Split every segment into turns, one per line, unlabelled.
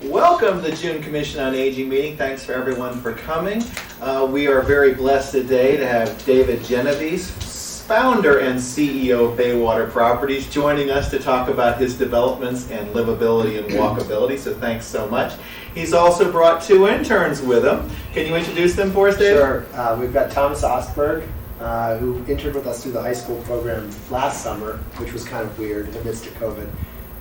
Welcome to the June Commission on Aging meeting. Thanks for everyone for coming. We are very blessed today to have David Genovese, founder and CEO of Baywater Properties, joining us to talk about his developments and livability and walkability. So thanks so much. He's also brought two interns with him. Can you introduce them for us, David?
Sure. We've got Thomas Ostberg, who interned with us through the high school program last summer, which was kind of weird amidst COVID,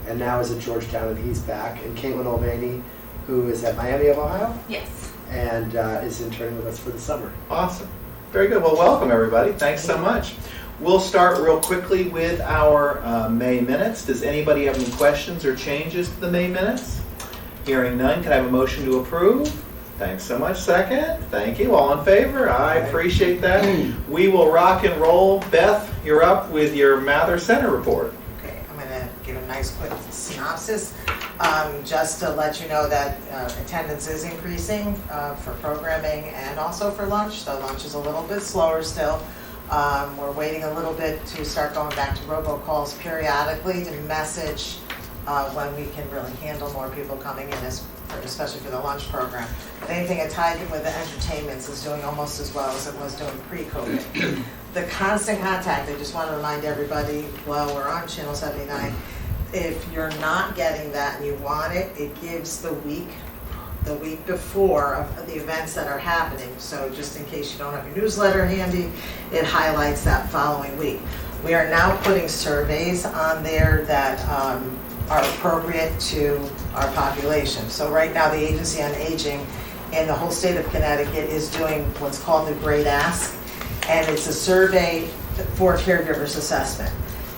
and now is at Georgetown, and he's back. And Caitlin Mulvaney, who is at Miami of Ohio.
Yes.
And is interning with us for the summer.
Awesome. Very good. Well, welcome everybody. Thanks so much. We'll start real quickly with our May minutes. Does anybody have any questions or changes to the May minutes? Hearing none, can I have a motion to approve? Thanks so much. Second. Thank you. All in favor? I appreciate that. We will rock and roll. Beth, you're up with your Mather Center report.
Okay, I'm going to give a nice quick synopsis. Just to let you know that attendance is increasing for programming and also for lunch. The lunch is a little bit slower still. We're waiting a little bit to start going back to robocalls periodically to message when we can really handle more people coming in, especially for the lunch program. But anything tied in with the entertainments is doing almost as well as it was doing pre-COVID. The constant contact, I just want to remind everybody while we're on Channel 79, if you're not getting that and you want it, it gives the week before of the events that are happening. So just in case you don't have your newsletter handy, it highlights that following week. We are now putting surveys on there that are appropriate to our population. So right now the Agency on Aging in the whole state of Connecticut is doing what's called the Great Ask, and it's a survey for caregivers assessment.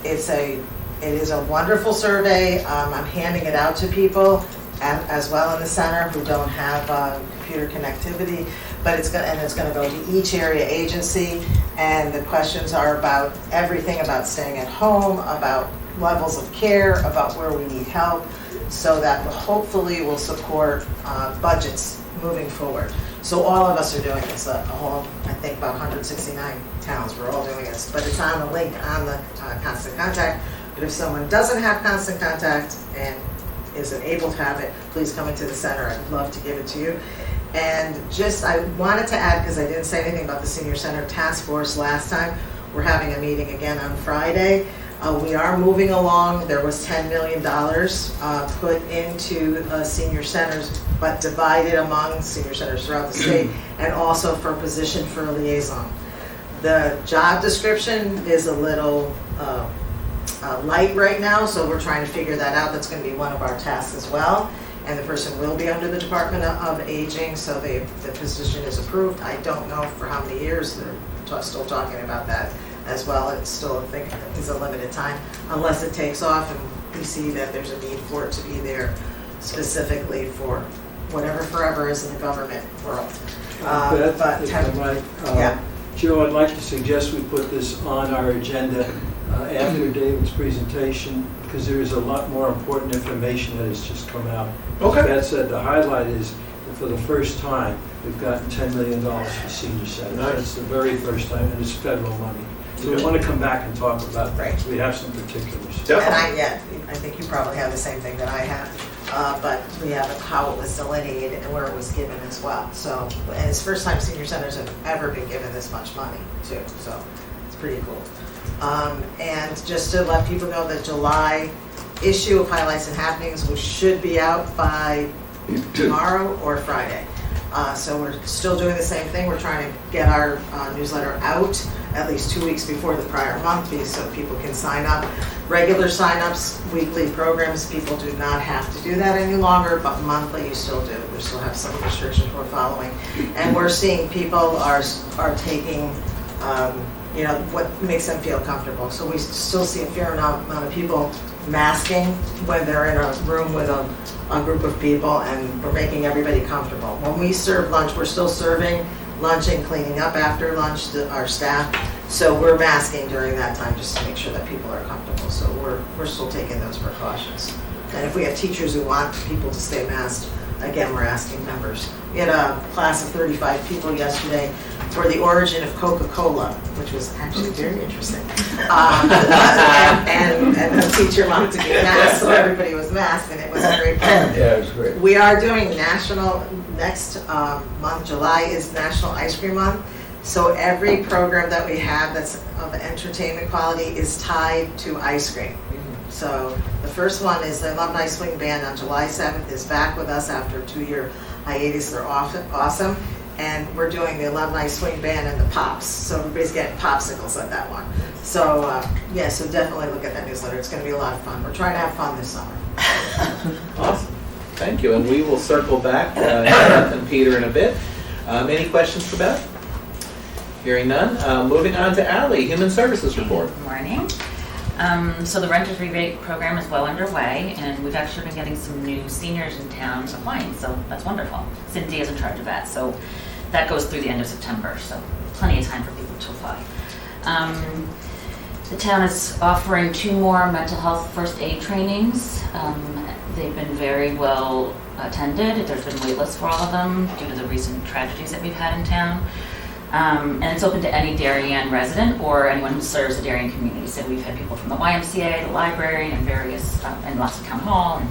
It is a wonderful survey. I'm handing it out to people as well in the center who don't have computer connectivity, but it's going to go to each area agency, and the questions are about everything about staying at home, about levels of care, about where we need help, so that hopefully will support budgets moving forward. So all of us are doing this, I think about 169 towns, we're all doing this, but it's on the link on the Constant Contact. But if someone doesn't have Constant Contact and isn't able to have it, please come into the center. I'd love to give it to you. And I wanted to add, because I didn't say anything about the Senior Center Task Force last time, we're having a meeting again on Friday. We are moving along. There was $10 million put into senior centers, but divided among senior centers throughout the state, and also for a position for a liaison. The job description is a little light right now, so we're trying to figure that out. That's going to be one of our tasks as well. And the person will be under the Department of Aging, so the position is approved. I don't know for how many years. They're still talking about that as well. It's still, I think, is a limited time, unless it takes off and we see that there's a need for it to be there specifically for whatever forever is in the government world.
Beth, if I might,
yeah.
Joe, I'd like to suggest we put this on our agenda after David's presentation, because there is a lot more important information that has just come out.
Okay.
As Beth said, the highlight is that for the first time, we've gotten $10 million for senior centers.
Nice.
It's the very first time, and it's federal money. So we want to come back and talk about that.
Right.
So we have some particulars.
Definitely.
And I think you probably have the same thing that I have, but we have how it was delineated and where it was given as well. So, and it's the first time senior centers have ever been given this much money too, so it's pretty cool. And just to let people know, the July issue of Highlights and Happenings, we should be out by tomorrow or Friday. So we're still doing the same thing. We're trying to get our newsletter out at least 2 weeks before the prior month, so people can sign up. Regular sign-ups, weekly programs, people do not have to do that any longer, but monthly you still do. We still have some restrictions we're following. And we're seeing people are taking what makes them feel comfortable. So we still see a fair amount of people masking when they're in a room with a group of people, and we're making everybody comfortable. When we serve lunch, we're still serving lunch and cleaning up after lunch, our staff. So we're masking during that time just to make sure that people are comfortable. So we're still taking those precautions. And if we have teachers who want people to stay masked, again, we're asking members. We had a class of 35 people yesterday for the origin of Coca-Cola, which was actually very interesting. And the teacher wanted to be masked, so everybody was masked, and it was a great program.
Yeah, it was great.
We are doing next month, July is National Ice Cream Month. So every program that we have that's of entertainment quality is tied to ice cream. So the first one is the Alumni Swing Band on July 7th is back with us after a 2-year hiatus. They're awesome. And we're doing the Alumni Swing Band and the Pops. So everybody's getting popsicles at that one. So so definitely look at that newsletter. It's going to be a lot of fun. We're trying to have fun this summer.
Awesome. Thank you. And we will circle back to Beth and Peter in a bit. Any questions for Beth? Hearing none. Moving on to Ally, Human Services Report.
Good morning. So the renters rebate program is well underway, and we've actually been getting some new seniors in town applying, so that's wonderful. Cynthia is in charge of that, so that goes through the end of September, so plenty of time for people to apply. The town is offering 2 more mental health first aid trainings. They've been very well attended. There's been wait lists for all of them due to the recent tragedies that we've had in town. And it's open to any Darien resident or anyone who serves the Darien community. So we've had people from the YMCA, the library, and various, and lots of town hall.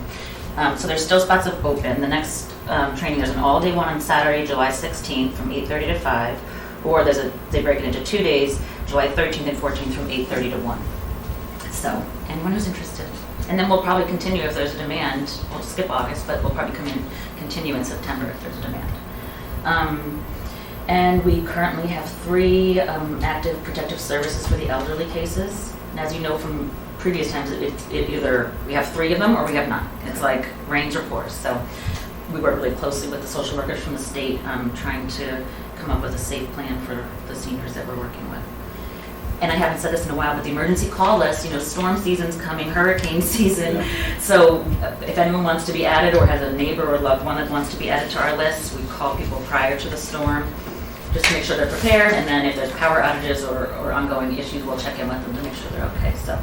And, so there's still spots open. The next training, there's an all-day one on Saturday, July 16th from 8:30 to 5. Or they break it into 2 days, July 13th and 14th from 8:30 to 1. So anyone who's interested. And then we'll probably continue if there's a demand. We'll skip August, but we'll probably continue in September if there's a demand. And we currently have 3 active protective services for the elderly cases. And as you know from previous times, it either we have 3 of them or we have none. It's like rains or pours. So we work really closely with the social workers from the state, trying to come up with a safe plan for the seniors that we're working with. And I haven't said this in a while, but the emergency call list, storm season's coming, hurricane season.
Yeah.
So if anyone wants to be added or has a neighbor or loved one that wants to be added to our list, we call people prior to the storm just to make sure they're prepared. And then if there's power outages or ongoing issues, we'll check in with them to make sure they're okay. So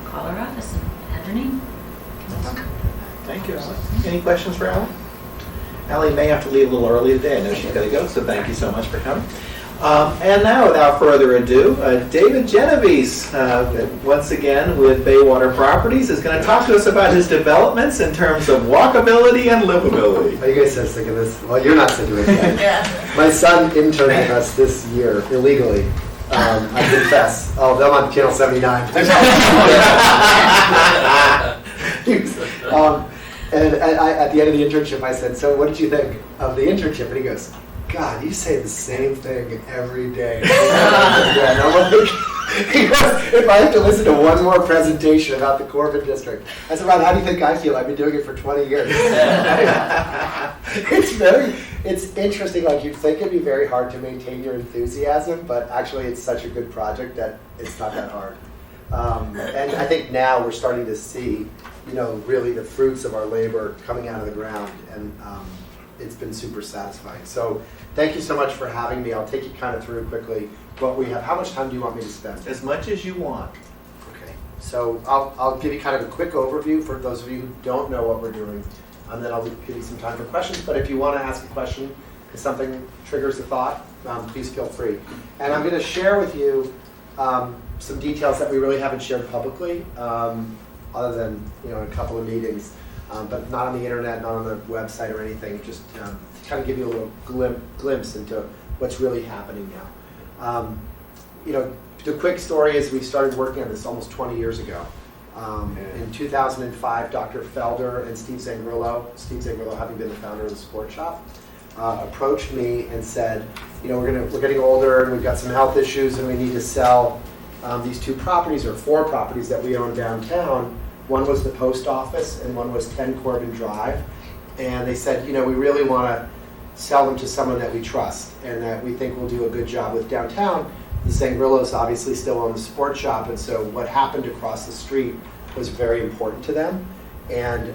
call our office and add your name.
Thank you, Ally. Any questions for Ally? Ally may have to leave a little early today. I know she's got to go, so thank you so much for coming. And now, without further ado, David Genovese, once again with Baywater Properties, is going to talk to us about his developments in terms of walkability and livability.
Are you guys so sick of this? Well, you're not sick of it yet.
Yeah.
My son interned with us this year, illegally. I confess. Oh, I'm on Channel 79. And at the end of the internship, I said, "So what did you think of the internship?" And he goes, "God, you say the same thing every day." And I'm like, he goes, "If I have to listen to one more presentation about the Corbin District," I said, "Ron, how do you think I feel? I've been doing it for 20 years." It's interesting. Like, you'd think it'd be very hard to maintain your enthusiasm, but actually, it's such a good project that it's not that hard. And I think now we're starting to see, really the fruits of our labor coming out of the ground, and it's been super satisfying. So thank you so much for having me. I'll take you kind of through quickly what we have. How much time do you want me to spend?
As much as you want.
Okay. So I'll give you kind of a quick overview for those of you who don't know what we're doing, and then I'll give you some time for questions. But if you want to ask a question, if something triggers a thought, please feel free. And I'm going to share with you some details that we really haven't shared publicly, other than a couple of meetings, but not on the internet, not on the website or anything. Just to kind of give you a little glimpse into what's really happening now. The quick story is we started working on this almost 20 years ago. In 2005, Dr. Felder and Steve Zangrillo having been the founder of the Sport Shop, approached me and said, we're getting older and we've got some health issues and we need to sell these 2 properties or 4 properties that we own downtown. One was the post office and one was 10 Corbin Drive. And they said, we really want to sell them to someone that we trust and that we think will do a good job with downtown. The Zangrillos obviously still own the Sport Shop, and so what happened across the street was very important to them. And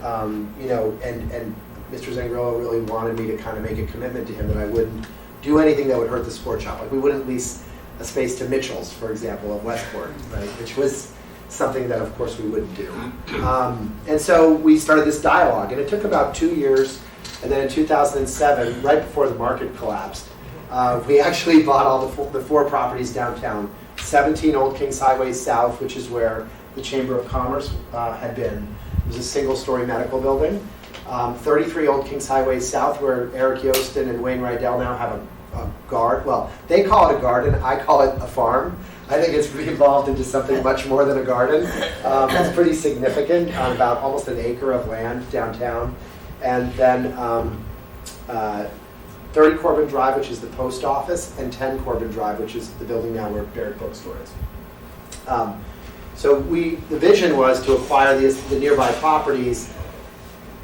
and Mr. Zangrillo really wanted me to kind of make a commitment to him that I wouldn't do anything that would hurt the Sport Shop. Like, we wouldn't lease a space to Mitchell's, for example, of Westport, right? Which was something that, of course, we wouldn't do. And so we started this dialogue, and it took about 2 years. And then in 2007, right before the market collapsed, we actually bought all the 4 properties downtown. 17 Old Kings Highway South, which is where the Chamber of Commerce had been. It was a single-story medical building. 33 Old Kings Highway South, where Eric Yostin and Wayne Rydell now have a garden. Well, they call it a garden. I call it a farm. I think it's evolved into something much more than a garden. It's pretty significant, on about almost an acre of land downtown. And then 30 Corbin Drive, which is the post office, and 10 Corbin Drive, which is the building now where Barrett Bookstore is. So the vision was to acquire the nearby properties,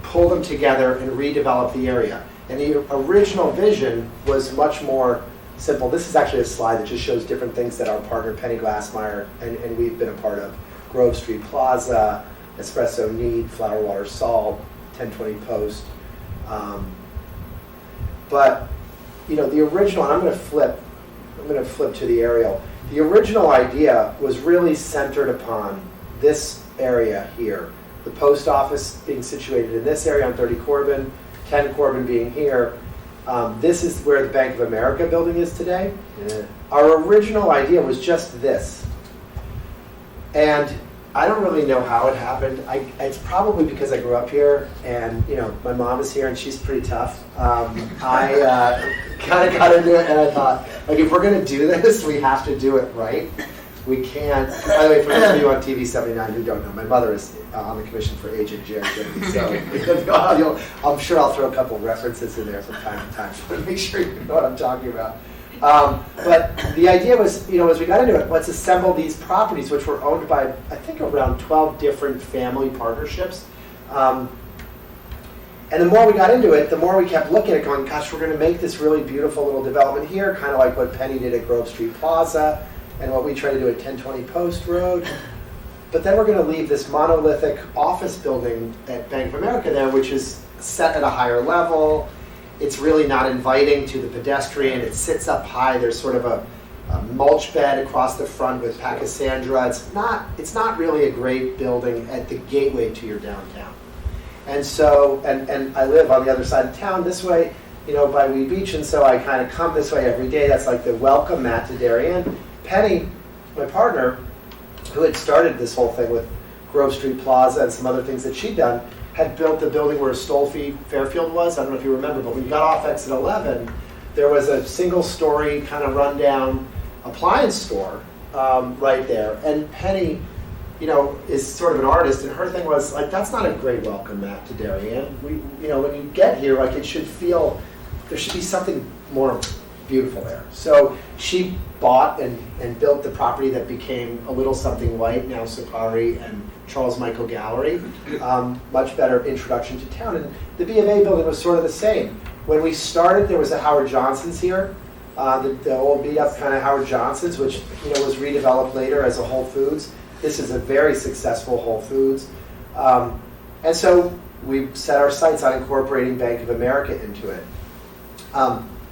pull them together, and redevelop the area. And the original vision was much more simple. This is actually a slide that just shows different things that our partner Penny Glassmeyer and we've been a part of. Grove Street Plaza, Espresso Need, Flower Water Salt, 1020 Post. But the original, and I'm going to flip to the aerial. The original idea was really centered upon this area here. The post office being situated in this area on 30 Corbin, 10 Corbin being here. This is where the Bank of America building is today. Yeah. Our original idea was just this. And I don't really know how it happened. It's probably because I grew up here, and my mom is here, and she's pretty tough. I kind of got into it, and I thought, if we're going to do this, we have to do it right. We can't. By the way, for those of you on TV 79 who don't know, my mother is on the commission for Agent Jerry Jimmy, so I'm sure I'll throw a couple of references in there from time to time to make sure you know what I'm talking about. But the idea was, as we got into it, let's assemble these properties, which were owned by, I think, around 12 different family partnerships. And the more we got into it, the more we kept looking at it going, gosh, we're going to make this really beautiful little development here, kind of like what Penny did at Grove Street Plaza and what we try to do at 1020 Post Road. But then we're going to leave this monolithic office building at Bank of America there, which is set at a higher level. It's really not inviting to the pedestrian. It sits up high. There's sort of a mulch bed across the front with Pachysandra. It's not really a great building at the gateway to your downtown. And so, and I live on the other side of town this way, by Wee Beach, and so I kind of come this way every day. That's like the welcome mat to Darien. Penny, my partner, who had started this whole thing with Grove Street Plaza and some other things that she'd done, had built the building where Stolfi Fairfield was. I don't know if you remember, but when you got off exit 11, there was a single-story kind of rundown appliance store right there. And Penny, is sort of an artist, and her thing was like, that's not a great welcome mat to Darien. When you get here, like it should feel, there should be something more beautiful there. So she bought and built the property that became A Little Something White, now Sakari and Charles Michael Gallery. Much better introduction to town. And the B of A building was sort of the same. When we started, there was a Howard Johnson's here, the old beat-up kind of Howard Johnson's, which was redeveloped later as a Whole Foods. This is a very successful Whole Foods. And so we set our sights on incorporating Bank of America into it.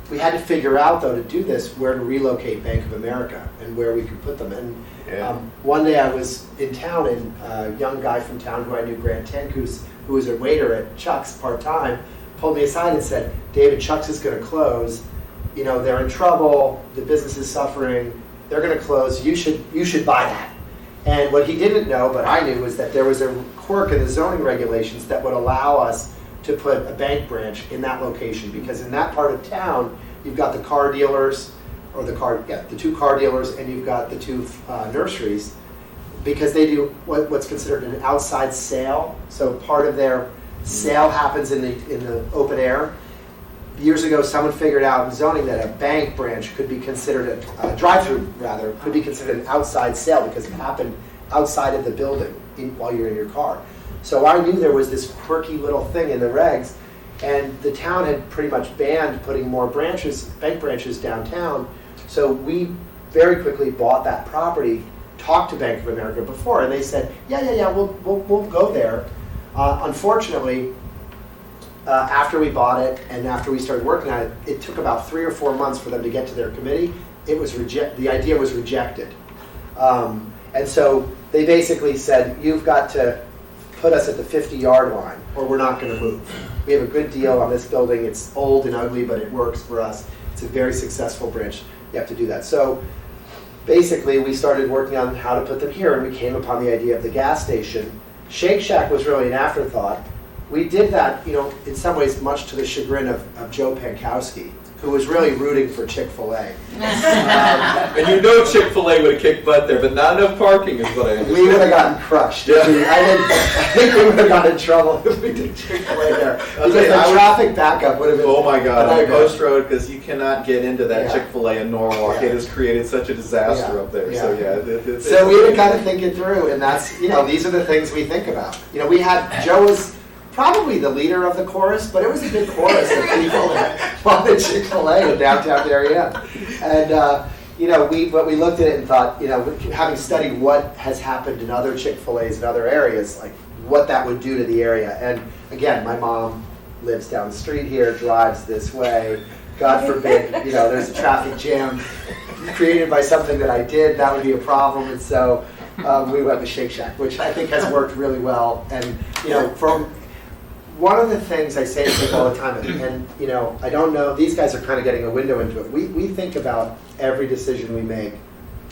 We had to figure out, though, to do this, where to relocate Bank of America and where we could put them. And one day I was in town, and a young guy from town who I knew, Grant Tank, who was a waiter at Chuck's part-time, pulled me aside and said, David, Chuck's is going to close. They're in trouble. The business is suffering. They're going to close. You should buy that. And what he didn't know, but I knew, was that there was a quirk in the zoning regulations that would allow us to put a bank branch in that location, because in that part of town, you've got the car dealers, or the two car dealers, and you've got the two nurseries, because they do what's considered an outside sale. So part of their sale happens in the open air. Years ago, someone figured out in zoning that a bank branch could be considered a drive-through, rather, could be considered an outside sale because it happened outside of the building while you're in your car. So I knew there was this quirky little thing in the regs, and the town had pretty much banned putting more bank branches downtown. So we very quickly bought that property, talked to Bank of America before, and they said, yeah, we'll go there. Unfortunately, after we bought it and after we started working on it, it took about 3 or 4 months for them to get to their committee. The idea was rejected. And so they basically said, you've got to put us at the 50-yard line, or we're not going to move. We have a good deal on this building. It's old and ugly, but it works for us. It's a very successful branch. You have to do that. So basically, we started working on how to put them here, and we came upon the idea of the gas station. Shake Shack was really an afterthought. We did that, in some ways, much to the chagrin of Joe Pankowski, who was really rooting for Chick-fil-A.
And Chick-fil-A would have kicked butt there, but not enough parking is what I understand.
We would have gotten crushed.
Yeah.
I think we would have gotten in trouble if we did Chick-fil-A there. Because
Okay,
the traffic backup would have been.
Oh my God,
a
on
nightmare.
Post Road, because you cannot get into that
Yeah.
Chick-fil-A in Norwalk.
Yeah.
It has created such a disaster
Yeah.
up there.
Yeah.
So yeah.
So we were kind of thinking through, and that's, these are the things we think about. Joe was probably the leader of the chorus, but it was a good chorus of people that wanted Chick-fil-A in downtown Darien. And, we looked at it and thought, having studied what has happened in other Chick-fil-A's in other areas, like what that would do to the area. And again, my mom lives down the street here, drives this way. God forbid, there's a traffic jam created by something that I did, that would be a problem. And so we went with Shake Shack, which I think has worked really well. And, from one of the things I say to people all the time, and I don't know, these guys are kind of getting a window into it. We think about every decision we make,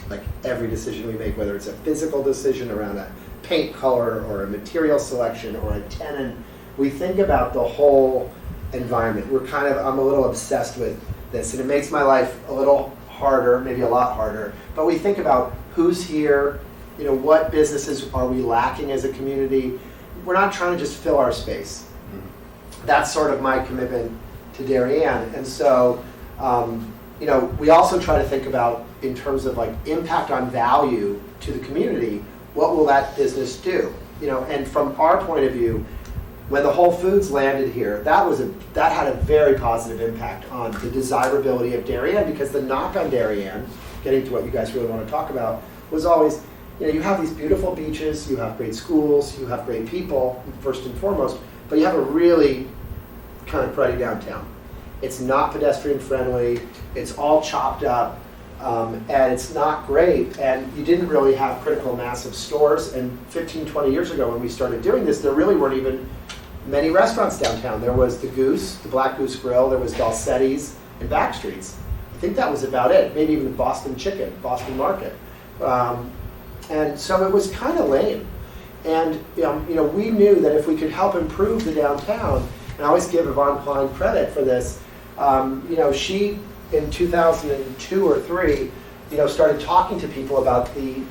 whether it's a physical decision around a paint color or a material selection or a tenant. We think about the whole environment. I'm a little obsessed with this, and it makes my life a little harder, maybe a lot harder. But we think about who's here, what businesses are we lacking as a community. We're not trying to just fill our space. That's sort of my commitment to Darien. And so, we also try to think about, in terms of impact on value to the community, what will that business do? And from our point of view, when the Whole Foods landed here, that had a very positive impact on the desirability of Darien, because the knock on Darien, getting to what you guys really want to talk about, was always, you have these beautiful beaches, you have great schools, you have great people, first and foremost, but you have a really kind of cruddy downtown. It's not pedestrian friendly, it's all chopped up, and it's not great. And you didn't really have critical mass of stores. And 15, 20 years ago when we started doing this, there really weren't even many restaurants downtown. There was the Goose, the Black Goose Grill, there was Dalsetti's and Backstreets. I think that was about it, maybe even Boston Chicken, Boston Market. And so it was kind of lame. And we knew that if we could help improve the downtown, and I always give Yvonne Klein credit for this, she, in 2002 or 3, started talking to people about the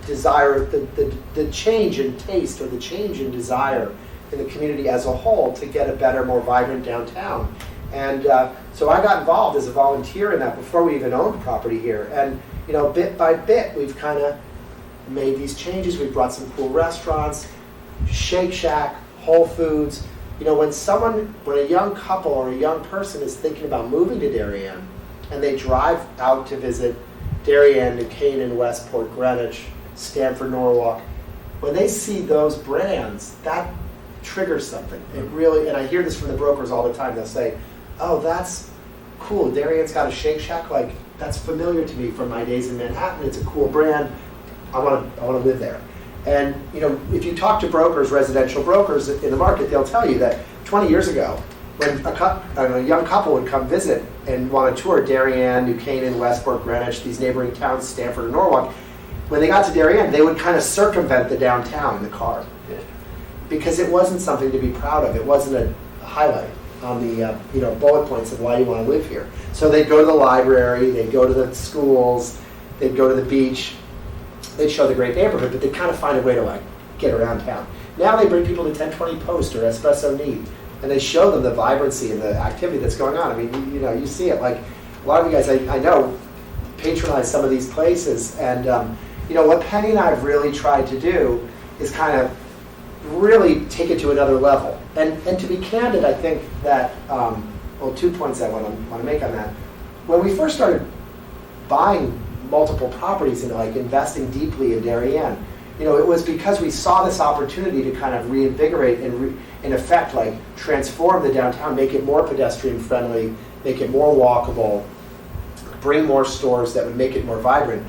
desire, the change in taste or the change in desire in the community as a whole to get a better, more vibrant downtown. And so I got involved as a volunteer in that before we even owned property here. And bit by bit, we've kind of made these changes. We've brought some cool restaurants, Shake Shack, Whole Foods. When a young couple or a young person is thinking about moving to Darien, and they drive out to visit Darien, New Canaan, Westport, Greenwich, Stamford, Norwalk, when they see those brands, that triggers something. It really, and I hear this from the brokers all the time. They'll say, "Oh, that's cool. Darien's got a Shake Shack. That's familiar to me from my days in Manhattan. It's a cool brand. I want to live there." And if you talk to brokers, residential brokers in the market, they'll tell you that 20 years ago, when a young couple would come visit and want to tour Darien, New Canaan, Westport, Greenwich, these neighboring towns, Stamford and Norwalk, when they got to Darien, they would kind of circumvent the downtown in the car, because it wasn't something to be proud of. It wasn't a highlight on the bullet points of why you want to live here. So they'd go to the library, they'd go to the schools, they'd go to the beach. They'd show the great neighborhood, but they'd kind of find a way to get around town. Now they bring people to 1020 Post or Espresso Neat, and they show them the vibrancy and the activity that's going on. I mean, you see it. A lot of you guys I know patronize some of these places, and what Penny and I have really tried to do is kind of really take it to another level. And to be candid, I think that 2 points I want to make on that. When we first started buying multiple properties and investing deeply in Darien, it was because we saw this opportunity to kind of reinvigorate and in effect transform the downtown, make it more pedestrian friendly, make it more walkable, bring more stores that would make it more vibrant.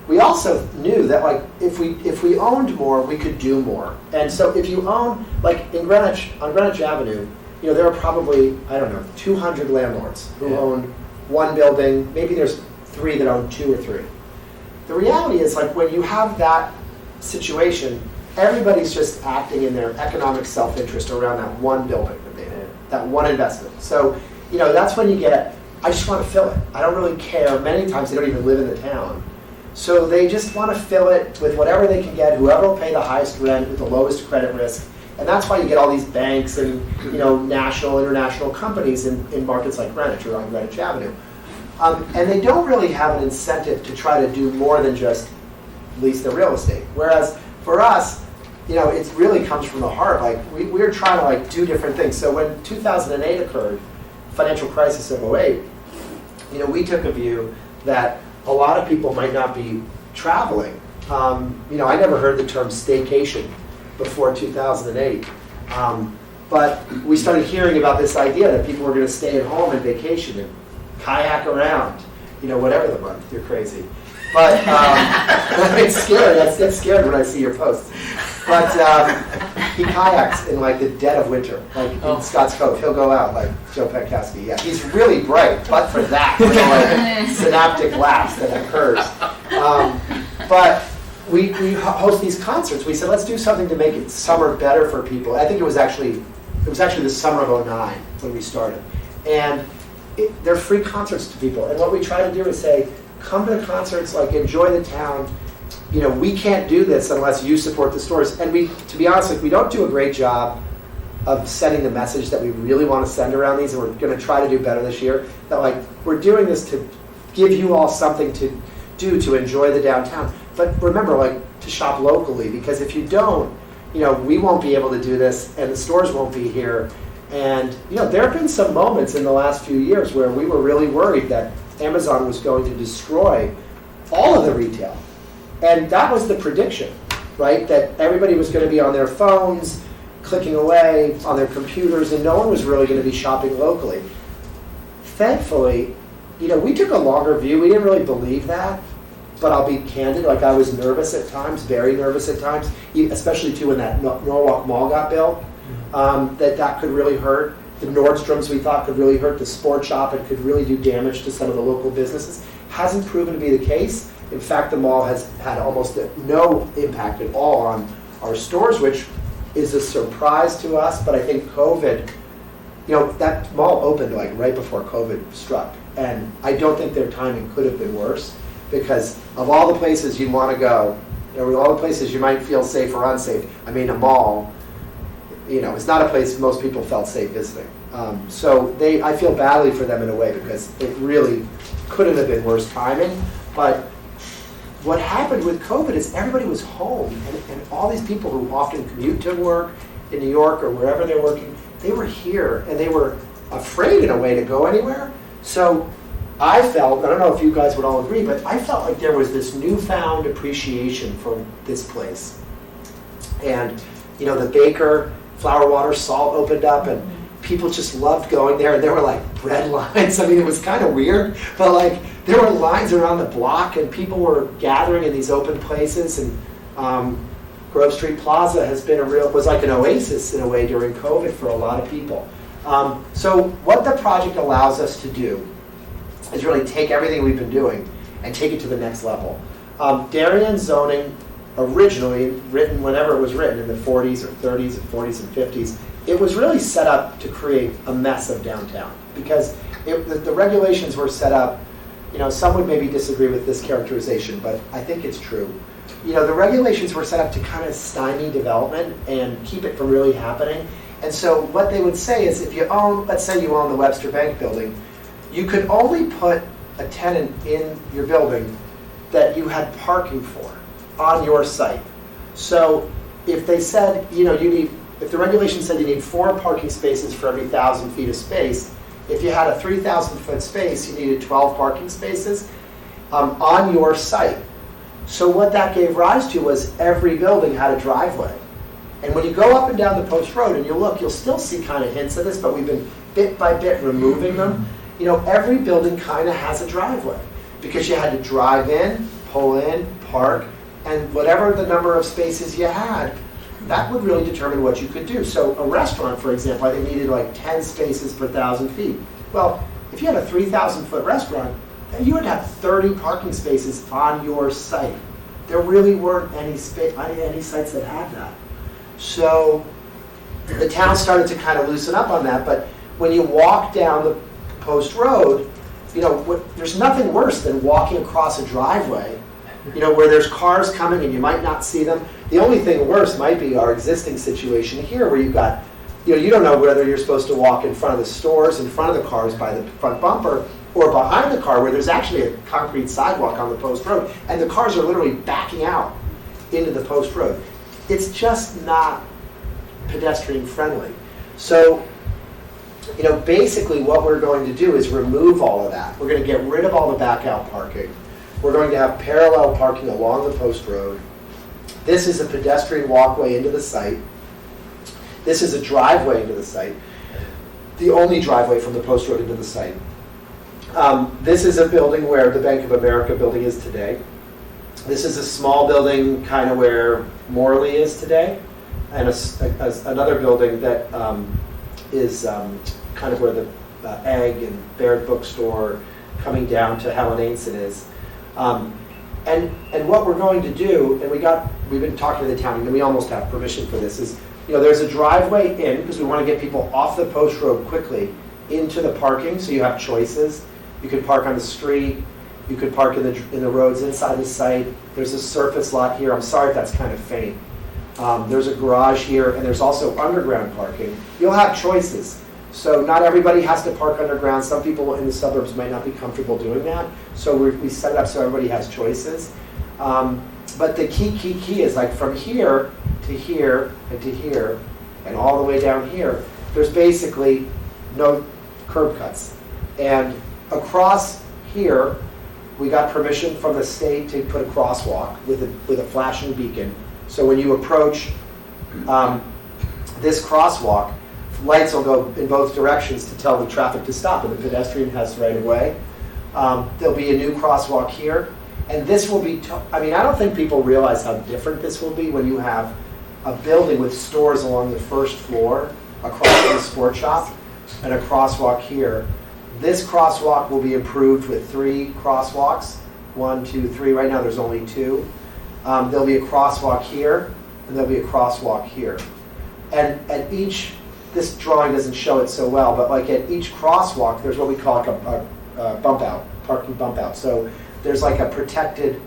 we also knew that like if we owned more, we could do more. And so if you own, like in Greenwich, on Greenwich Avenue, there are probably, I don't know, 200 landlords who own one building. Maybe there's 3 that own 2 or 3. The reality is, like, when you have that situation, everybody's just acting in their economic self-interest around that one building that they own, that one investment. So, that's when you get, I just want to fill it. I don't really care. Many times they don't even live in the town. So they just want to fill it with whatever they can get, whoever will pay the highest rent with the lowest credit risk. And that's why you get all these banks and national, international companies in markets like Greenwich or on Greenwich Avenue. And they don't really have an incentive to try to do more than just lease their real estate. Whereas for us, it really comes from the heart. Like we're trying to like do different things. So when 2008 occurred, financial crisis of 08, we took a view that a lot of people might not be traveling. I never heard the term staycation before 2008. But we started hearing about this idea that people were going to stay at home and vacation and kayak around, whatever the month. You're crazy. But it's scary. I get scared when I see your posts. But he kayaks in like the dead of winter, like in Scotts Cove. He'll go out like Joe Petkaski. Yeah, he's really bright, but for that little like, synaptic lapse that occurs. But we host these concerts. We said, let's do something to make it summer better for people. I think it was actually the summer of 09 when we started. And they're free concerts to people. And what we try to do is say, come to the concerts, like enjoy the town. We can't do this unless you support the stores. And to be honest, like we don't do a great job of sending the message that we really want to send around these, and we're going to try to do better this year. That like we're doing this to give you all something to do to enjoy the downtown. But remember, like to shop locally, because if you don't, we won't be able to do this, and the stores won't be here. And there have been some moments in the last few years where we were really worried that Amazon was going to destroy all of the retail. And that was the prediction, right? That everybody was going to be on their phones, clicking away on their computers, and no one was really going to be shopping locally. Thankfully, we took a longer view. We didn't really believe that, but I'll be candid. Like I was nervous at times, very nervous at times, especially too when that Norwalk Mall got built, that could really hurt. The Nordstroms we thought could really hurt. The Sport Shop, it could really do damage to some of the local businesses. Hasn't proven to be the case. In fact, the mall has had almost no impact at all on our stores, which is a surprise to us. But I think COVID, that mall opened like right before COVID struck. And I don't think their timing could have been worse, because of all the places you want to go, all the places you might feel safe or unsafe, a mall, it's not a place most people felt safe visiting. So I feel badly for them in a way, because it really couldn't have been worse timing. But what happened with COVID is everybody was home, and all these people who often commute to work in New York or wherever they're working, they were here, and they were afraid in a way to go anywhere. So I felt, I don't know if you guys would all agree, but I felt like there was this newfound appreciation for this place. And, the Baker Flour, Water, Salt opened up, and people just loved going there. And there were like bread lines. It was kind of weird, but like there were lines around the block, and people were gathering in these open places. And Grove Street Plaza was like an oasis in a way during COVID for a lot of people. So what the project allows us to do is really take everything we've been doing and take it to the next level. Darien zoning, originally written whenever it was written in the 40s or 30s and 40s and 50s, it was really set up to create a mess of downtown, because the regulations were set up, some would maybe disagree with this characterization, but I think it's true. The regulations were set up to kind of stymie development and keep it from really happening. And so what they would say is, if you own, let's say you own the Webster Bank building, you could only put a tenant in your building that you had parking for on your site. So if they said, if the regulation said you need 4 parking spaces for every 1,000 feet of space, if you had a 3,000 foot space, you needed 12 parking spaces on your site. So what that gave rise to was every building had a driveway. And when you go up and down the Post Road and you look, you'll still see kind of hints of this, but we've been bit by bit removing them. Every building kind of has a driveway, because you had to drive in, pull in, park, and whatever the number of spaces you had, that would really determine what you could do. So a restaurant, for example, I think needed like 10 spaces per 1,000 feet. Well, if you had a 3,000-foot restaurant, then you would have 30 parking spaces on your site. There really weren't any sites that had that. So the town started to kind of loosen up on that, but when you walk down the Post Road, there's nothing worse than walking across a driveway, where there's cars coming and you might not see them. The only thing worse might be our existing situation here where you've got, you don't know whether you're supposed to walk in front of the stores, in front of the cars by the front bumper, or behind the car where there's actually a concrete sidewalk on the Post Road, and the cars are literally backing out into the Post Road. It's just not pedestrian friendly. So, basically what we're going to do is remove all of that. We're going to get rid of all the back out parking. We're going to have parallel parking along the Post Road. This is a pedestrian walkway into the site. This is a driveway into the site. The only driveway from the Post Road into the site. This is a building where the Bank of America building is today. This is a small building kind of where Morley is today. And another building that is kind of where the Egg and Baird bookstore coming down to Helen Ainson is. And what we're going to do, and we've been talking to the town, and we almost have permission for this, is there's a driveway in, because we want to get people off the Post Road quickly into the parking, so you have choices. You could park on the street, you could park in the roads inside the site. There's a surface lot here. I'm sorry if that's kind of faint. There's a garage here, and there's also underground parking. You'll have choices. So not everybody has to park underground. Some people in the suburbs might not be comfortable doing that. So we set it up so everybody has choices. But the key is like from here to here and to here and all the way down here, there's basically no curb cuts. And across here, we got permission from the state to put a crosswalk with a flashing beacon. So when you approach this crosswalk, lights will go in both directions to tell the traffic to stop, and the pedestrian has right of way. There'll be a new crosswalk here, and this will be, I don't think people realize how different this will be when you have a building with stores along the first floor across from the sport shop and a crosswalk here. This crosswalk will be improved with 3 crosswalks, 1, 2, 3. Right now there's only 2. There'll be a crosswalk here, and there'll be a crosswalk here. And at each, this drawing doesn't show it so well, but like at each crosswalk, there's what we call like a bump out, parking bump out. So there's like a protected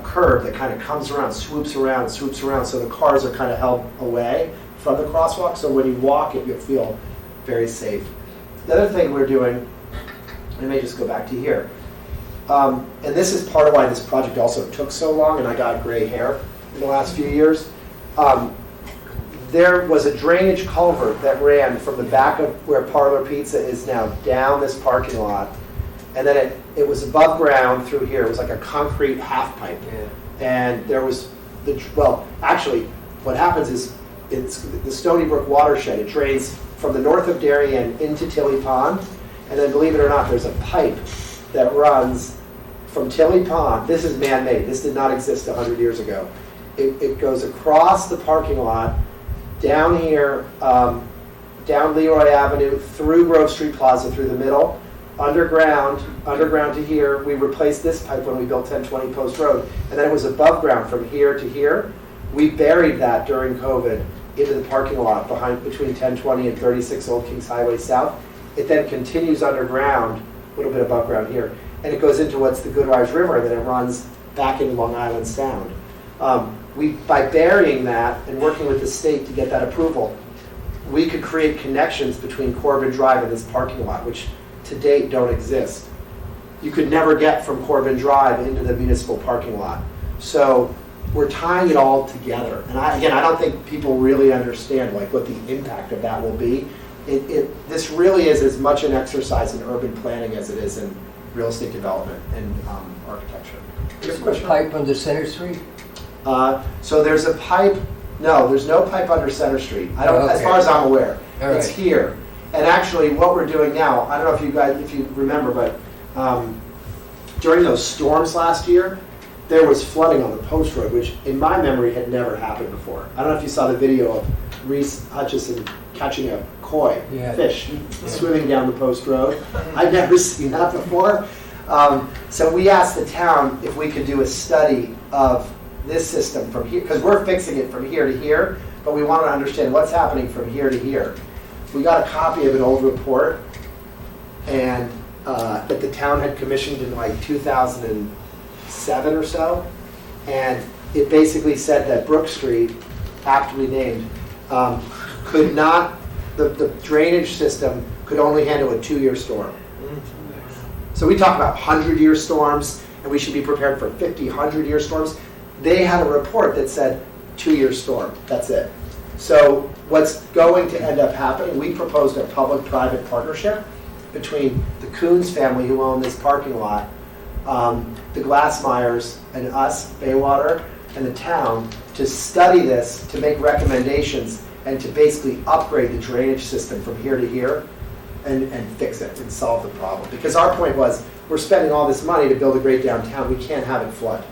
curb that kind of comes around, swoops around, so the cars are kind of held away from the crosswalk. So when you walk it, you'll feel very safe. The other thing we're doing, I may just go back to here. And this is part of why this project also took so long, and I got gray hair in the last few years. There was a drainage culvert that ran from the back of where Parlor Pizza is now down this parking lot, and then it was above ground through here. It was like a concrete half pipe.
Yeah.
And there was, actually, what happens is it's the Stony Brook watershed. It drains from the north of Darien into Tilly Pond, and then believe it or not, there's a pipe that runs from Tilly Pond. This is man-made. This did not exist 100 years ago. It goes across the parking lot, down here, down Leroy Avenue, through Grove Street Plaza, through the middle, underground to here. We replaced this pipe when we built 1020 Post Road, and then it was above ground from here to here. We buried that during COVID into the parking lot between 1020 and 36 Old Kings Highway South. It then continues underground, a little bit above ground here, and it goes into what's the Goodwise River, and then it runs back into Long Island Sound. By burying that and working with the state to get that approval, we could create connections between Corbin Drive and this parking lot, which to date don't exist. You could never get from Corbin Drive into the municipal parking lot. So we're tying it all together. And I don't think people really understand what the impact of that will be. This really is as much an exercise in urban planning as it is in real estate development and architecture.
Is there a pipe under Center Street?
So there's a pipe. No, there's no pipe under Center Street. I don't,
Oh, okay.
As far as I'm aware.
All
It's
right.
here. And actually, what we're doing now, I don't know if you remember, but during those storms last year, there was flooding on the post road, which in my memory had never happened before. I don't know if you saw the video of Reese Hutchison catching a koi
Yeah.
fish swimming down the post road. I'd never seen that before. So we asked the town if we could do a study of this system from here, because we're fixing it from here to here, but we want to understand what's happening from here to here. We got a copy of an old report, and that the town had commissioned in like 2007 or so, and it basically said that Brook Street, aptly named, could not, the drainage system could only handle a 2-year storm. So we talk about 100-year storms, and we should be prepared for 50, 100-year storms. They had a report that said 2-year storm, that's it. So what's going to end up happening, we proposed a public-private partnership between the Coons family who own this parking lot, the Glassmeyers and us, Baywater, and the town, to study this, to make recommendations, and to basically upgrade the drainage system from here to here and fix it and solve the problem. Because our point was, we're spending all this money to build a great downtown, we can't have it flood.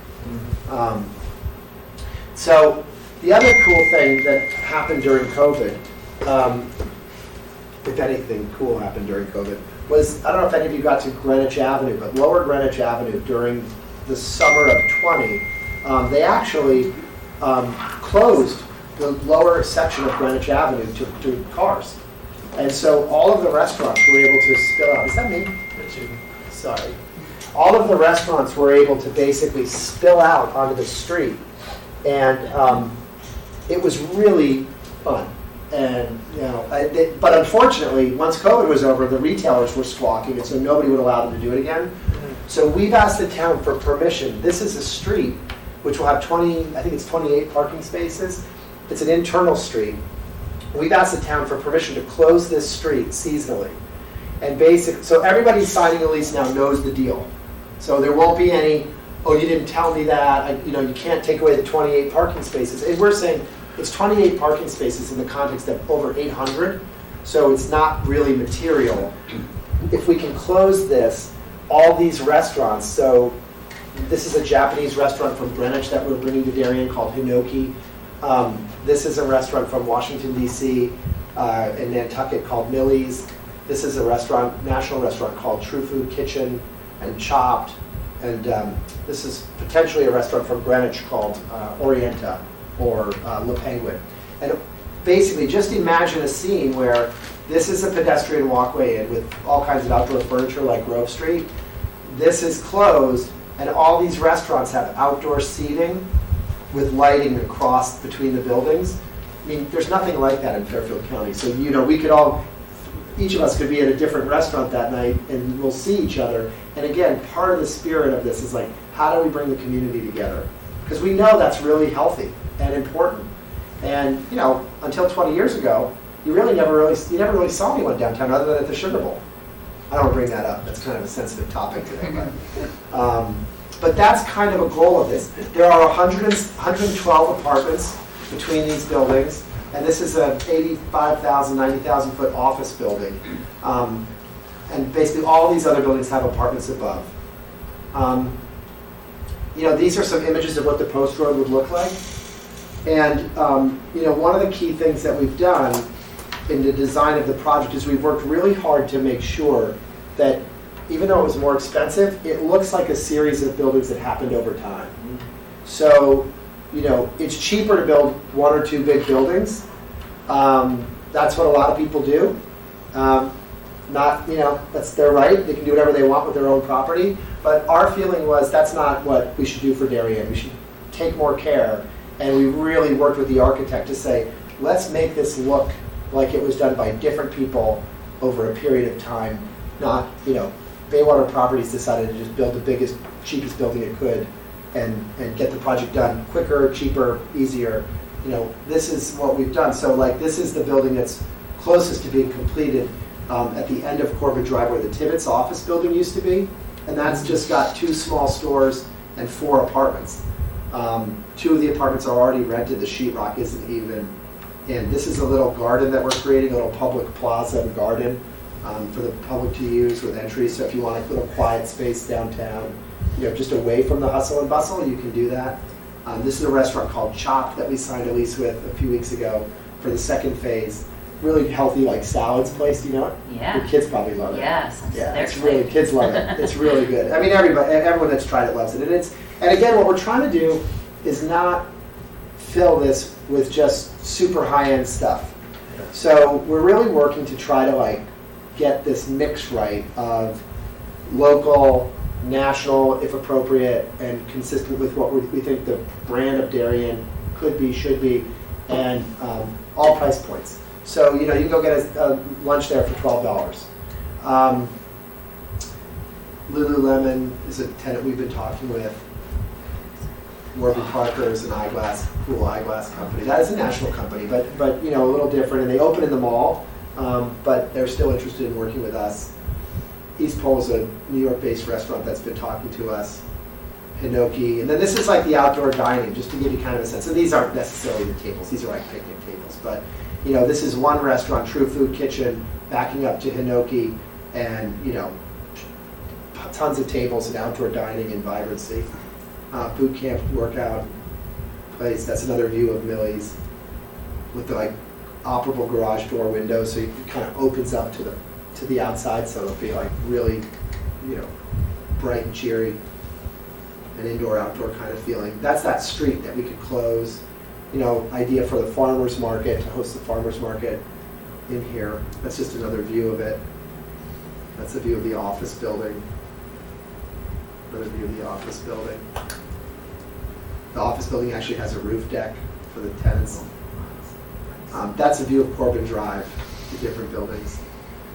So the other cool thing that happened during COVID, if anything cool happened during COVID, was, I don't know if any of you got to Greenwich Avenue, but Lower Greenwich Avenue during the summer of 20, they actually closed the lower section of Greenwich Avenue to cars. And so all of the restaurants were able to spill out. Is that me? Sorry. All of the restaurants were able to basically spill out onto the street. And it was really fun. And, you know, but unfortunately, once COVID was over, the retailers were squawking, and so nobody would allow them to do it again. So we've asked the town for permission. This is a street which will have 28 parking spaces. It's an internal street. We've asked the town for permission to close this street seasonally. And so everybody signing a lease now knows the deal. So there won't be any, oh, you didn't tell me that, you can't take away the 28 parking spaces. And we're saying it's 28 parking spaces in the context of over 800, so it's not really material. If we can close this, all these restaurants, so this is a Japanese restaurant from Greenwich that we're bringing to Darien called Hinoki. This is a restaurant from Washington, D.C. In Nantucket called Millie's. This is a restaurant, national restaurant called True Food Kitchen and Chopped. And this is potentially a restaurant from Greenwich called Orienta or Le Penguin. And basically, just imagine a scene where this is a pedestrian walkway and with all kinds of outdoor furniture like Grove Street. This is closed, and all these restaurants have outdoor seating with lighting across between the buildings. I mean, there's nothing like that in Fairfield County. So, we could all, each of us could be at a different restaurant that night and we'll see each other. And again, part of the spirit of this is like, how do we bring the community together? Because we know that's really healthy and important. And, until 20 years ago, you never really saw anyone downtown other than at the Sugar Bowl. I don't want to bring that up. That's kind of a sensitive topic today. But that's kind of a goal of this. There are 112 apartments between these buildings, and this is an 85,000, 90,000 foot office building. And basically all these other buildings have apartments above. These are some images of what the post road would look like. And one of the key things that we've done in the design of the project is we've worked really hard to make sure that even though it was more expensive, it looks like a series of buildings that happened over time. So, it's cheaper to build 1 or 2 big buildings. That's what a lot of people do. That's their right. They can do whatever they want with their own property. But our feeling was that's not what we should do for Darien. We should take more care. And we really worked with the architect to say, let's make this look like it was done by different people over a period of time. Not, Baywater Properties decided to just build the biggest, cheapest building it could and get the project done quicker, cheaper, easier. This is what we've done. So this is the building that's closest to being completed at the end of Corbett Drive where the Tibbetts office building used to be. And that's just got 2 small stores and 4 apartments. 2 of the apartments are already rented. The sheetrock isn't even in. This is a little garden that we're creating, a little public plaza and garden for the public to use with entries. So if you want a little quiet space downtown, just away from the hustle and bustle, you can do that. This is a restaurant called Chop that we signed a lease with a few weeks ago for the second phase. Really healthy, like salads place. Do you know it?
Yeah.
Your kids probably love it.
Yes.
Yeah,
they're
it's really,
great.
kids love it. It's really good. I mean, everyone that's tried it loves it. And again, what we're trying to do is not fill this with just super high-end stuff. So we're really working to try to like get this mix right of local, national, if appropriate, and consistent with what we think the brand of Darien could be, should be, and all price points. So, you can go get a lunch there for $12. Lululemon is a tenant we've been talking with. Warby Parker is an cool eyeglass company. That is a national company, but a little different. And they open in the mall, but they're still interested in working with us. East Pole is a New York-based restaurant that's been talking to us. Hinoki, and then this is like the outdoor dining, just to give you kind of a sense. And these aren't necessarily the tables; these are like picnic tables, but. This is one restaurant, True Food Kitchen, backing up to Hinoki, and tons of tables and outdoor dining and vibrancy. Boot camp workout place. That's another view of Millie's with the operable garage door window, so it kind of opens up to the outside, so it'll be like really, bright and cheery, an indoor-outdoor kind of feeling. That's that street that we could close. Idea for the farmers market, to host the farmers market in here. That's just another view of it. That's a view of the office building. Another view of the office building. The office building actually has a roof deck for the tenants. That's a view of Corbin Drive, the different buildings.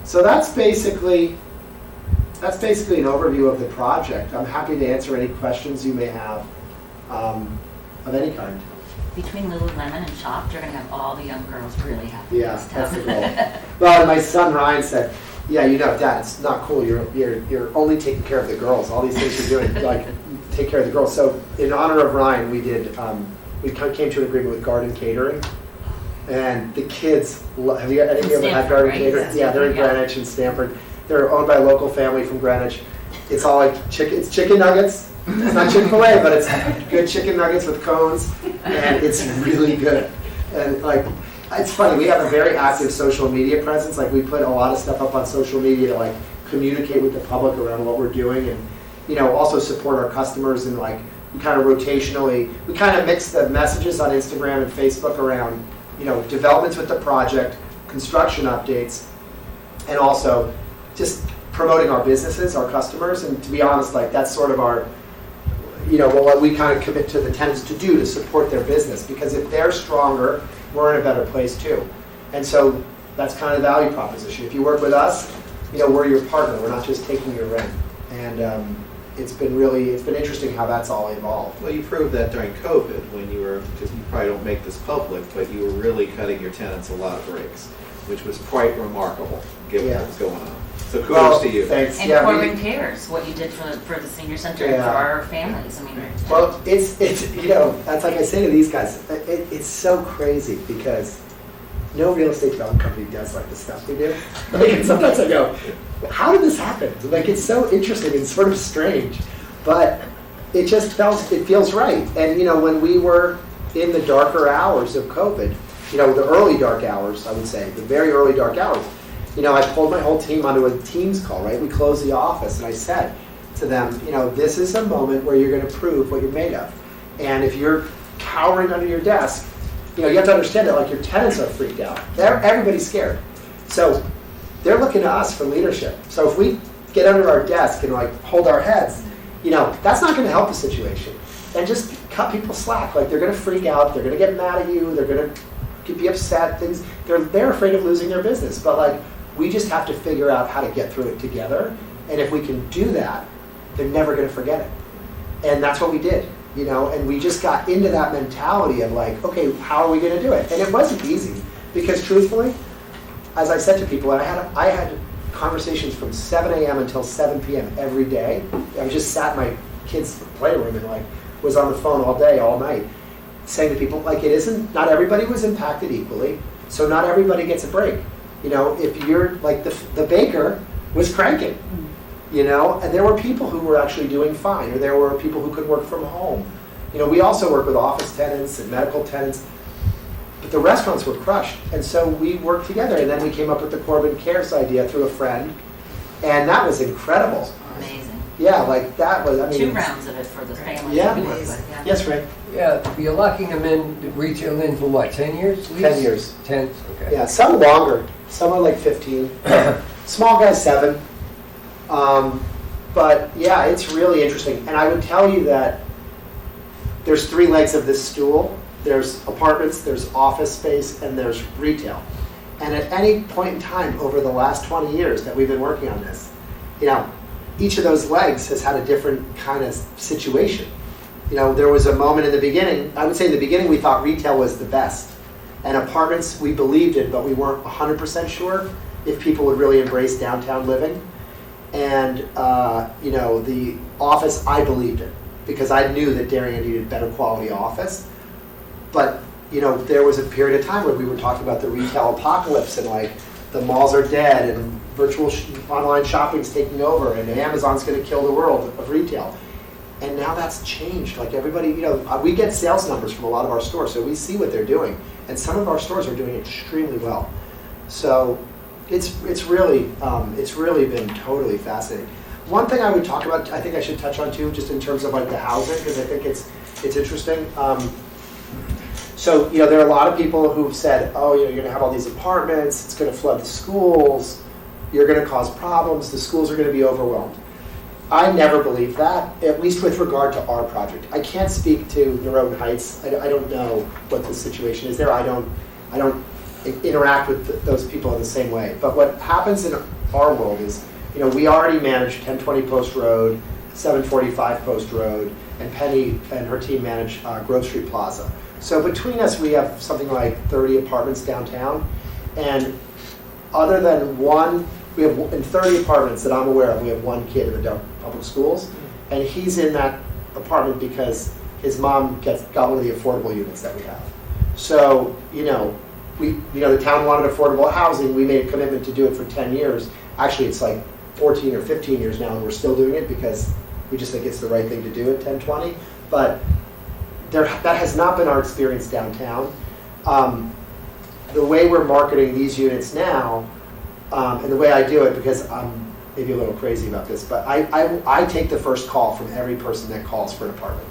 So that's basically an overview of the project. I'm happy to answer any questions you may have of any kind.
Between Lululemon and Chopped, you're going to have all the young girls really happy.
Yeah,
this
that's
town.
the goal. Well, and my son Ryan said, "Yeah, Dad, it's not cool. You're only taking care of the girls. All these things you're doing, take care of the girls." So, in honor of Ryan, we did. We came to an agreement with Garden Catering, and the kids. Have you any of you ever had Garden
right?
Catering?
Yes,
Yeah, they're in
yeah.
Greenwich and Stanford. They're owned by a local family from Greenwich. It's all like chicken. It's chicken nuggets. It's not Chick-fil-A, but it's good chicken nuggets with cones, and it's really good. And it's funny. We have a very active social media presence. We put a lot of stuff up on social media to communicate with the public around what we're doing, and also support our customers. And we kind of rotationally, we kind of mix the messages on Instagram and Facebook around developments with the project, construction updates, and also just promoting our businesses, our customers. And to be honest, that's sort of our what we kind of commit to the tenants to do to support their business, because if they're stronger, we're in a better place too. And so that's kind of the value proposition. If you work with us, we're your partner. We're not just taking your rent. And it's been interesting how that's all evolved.
Well, you proved that during COVID when because you probably don't make this public, but you were really cutting your tenants a lot of breaks, which was quite remarkable given what was going on. So kudos to you.
Thanks.
And
Yeah,
Corbin Cares, what you did for the senior center and for our families. I mean,
well, it's that's like I say to these guys, it's so crazy because no real estate development company does the stuff we do. And sometimes I go, how did this happen? It's so interesting and sort of strange, but it feels right. And when we were in the darker hours of COVID, the early dark hours, I would say, the very early dark hours, I pulled my whole team onto a Teams call, right? We closed the office, and I said to them, this is a moment where you're going to prove what you're made of. And if you're cowering under your desk, you have to understand that your tenants are freaked out. Everybody's scared. So they're looking to us for leadership. So if we get under our desk and hold our heads, that's not going to help the situation. And just cut people slack. They're going to freak out. They're going to get mad at you. They're going to be upset. They're afraid of losing their business. But we just have to figure out how to get through it together. And if we can do that, they're never going to forget it. And that's what we did, and we just got into that mentality of okay, how are we going to do it? And it wasn't easy because truthfully, as I said to people, I had conversations from 7 a.m. until 7 p.m. every day. I just sat in my kids' playroom and was on the phone all day, all night, saying to people, not everybody was impacted equally, so not everybody gets a break. If you're the baker was cranking, you know, and there were people who were actually doing fine, or there were people who could work from home. You know, we also work with office tenants and medical tenants, but the restaurants were crushed. And so we worked together, and then we came up with the Corbin Cares idea through a friend, and that was incredible.
Amazing.
Yeah, like that was, I mean.
2 rounds of it for the families
Yeah.
that we work with, yeah.
Yes, Ray?
Yeah, you're locking them in, retail in for what, 10 years? at least?
10 years.
10, okay.
Yeah, some longer, some are like 15. Small guys, 7. But yeah, it's really interesting. And I would tell you that there's 3 legs of this stool. There's apartments, there's office space, and there's retail. And at any point in time over the last 20 years that we've been working on this, you know, each of those legs has had a different kind of situation. You know, there was a moment in the beginning, I would say in the beginning we thought retail was the best. And apartments we believed in, but we weren't 100% sure if people would really embrace downtown living. And, you know, the office I believed in, because I knew that Darien needed better quality office. But, you know, there was a period of time where we were talking about the retail apocalypse and like the malls are dead and virtual online shopping's taking over and Amazon's going to kill the world of retail. And now that's changed. Like everybody, you know, we get sales numbers from a lot of our stores, so we see what they're doing. And some of our stores are doing extremely well. So it's really been totally fascinating. One thing I would talk about, I think I should touch on too, just in terms of like the housing, because I think it's interesting. So, you know, there are a lot of people who've said, oh, you know, you're going to have all these apartments, it's going to flood the schools, you're going to cause problems, the schools are going to be overwhelmed. I never believed that, at least with regard to our project. I can't speak to Norotan Heights. I don't know what the situation is there. I don't interact with those people in the same way. But what happens in our world is, you know, we already manage 1020 Post Road, 745 Post Road, and Penny and her team manage Grove Street Plaza. So between us, we have something like 30 apartments downtown. And other than one, we have in 30 apartments that I'm aware of, we have 1 kid in the public schools. And he's in that apartment because his mom got one of the affordable units that we have. So, you know, the town wanted affordable housing. We made a commitment to do it for 10 years. Actually, it's like 14 or 15 years now, and we're still doing it because we just think it's the right thing to do at 1020. But that has not been our experience downtown. The way we're marketing these units now, and the way I do it, because I'm maybe a little crazy about this, but I take the first call from every person that calls for an apartment.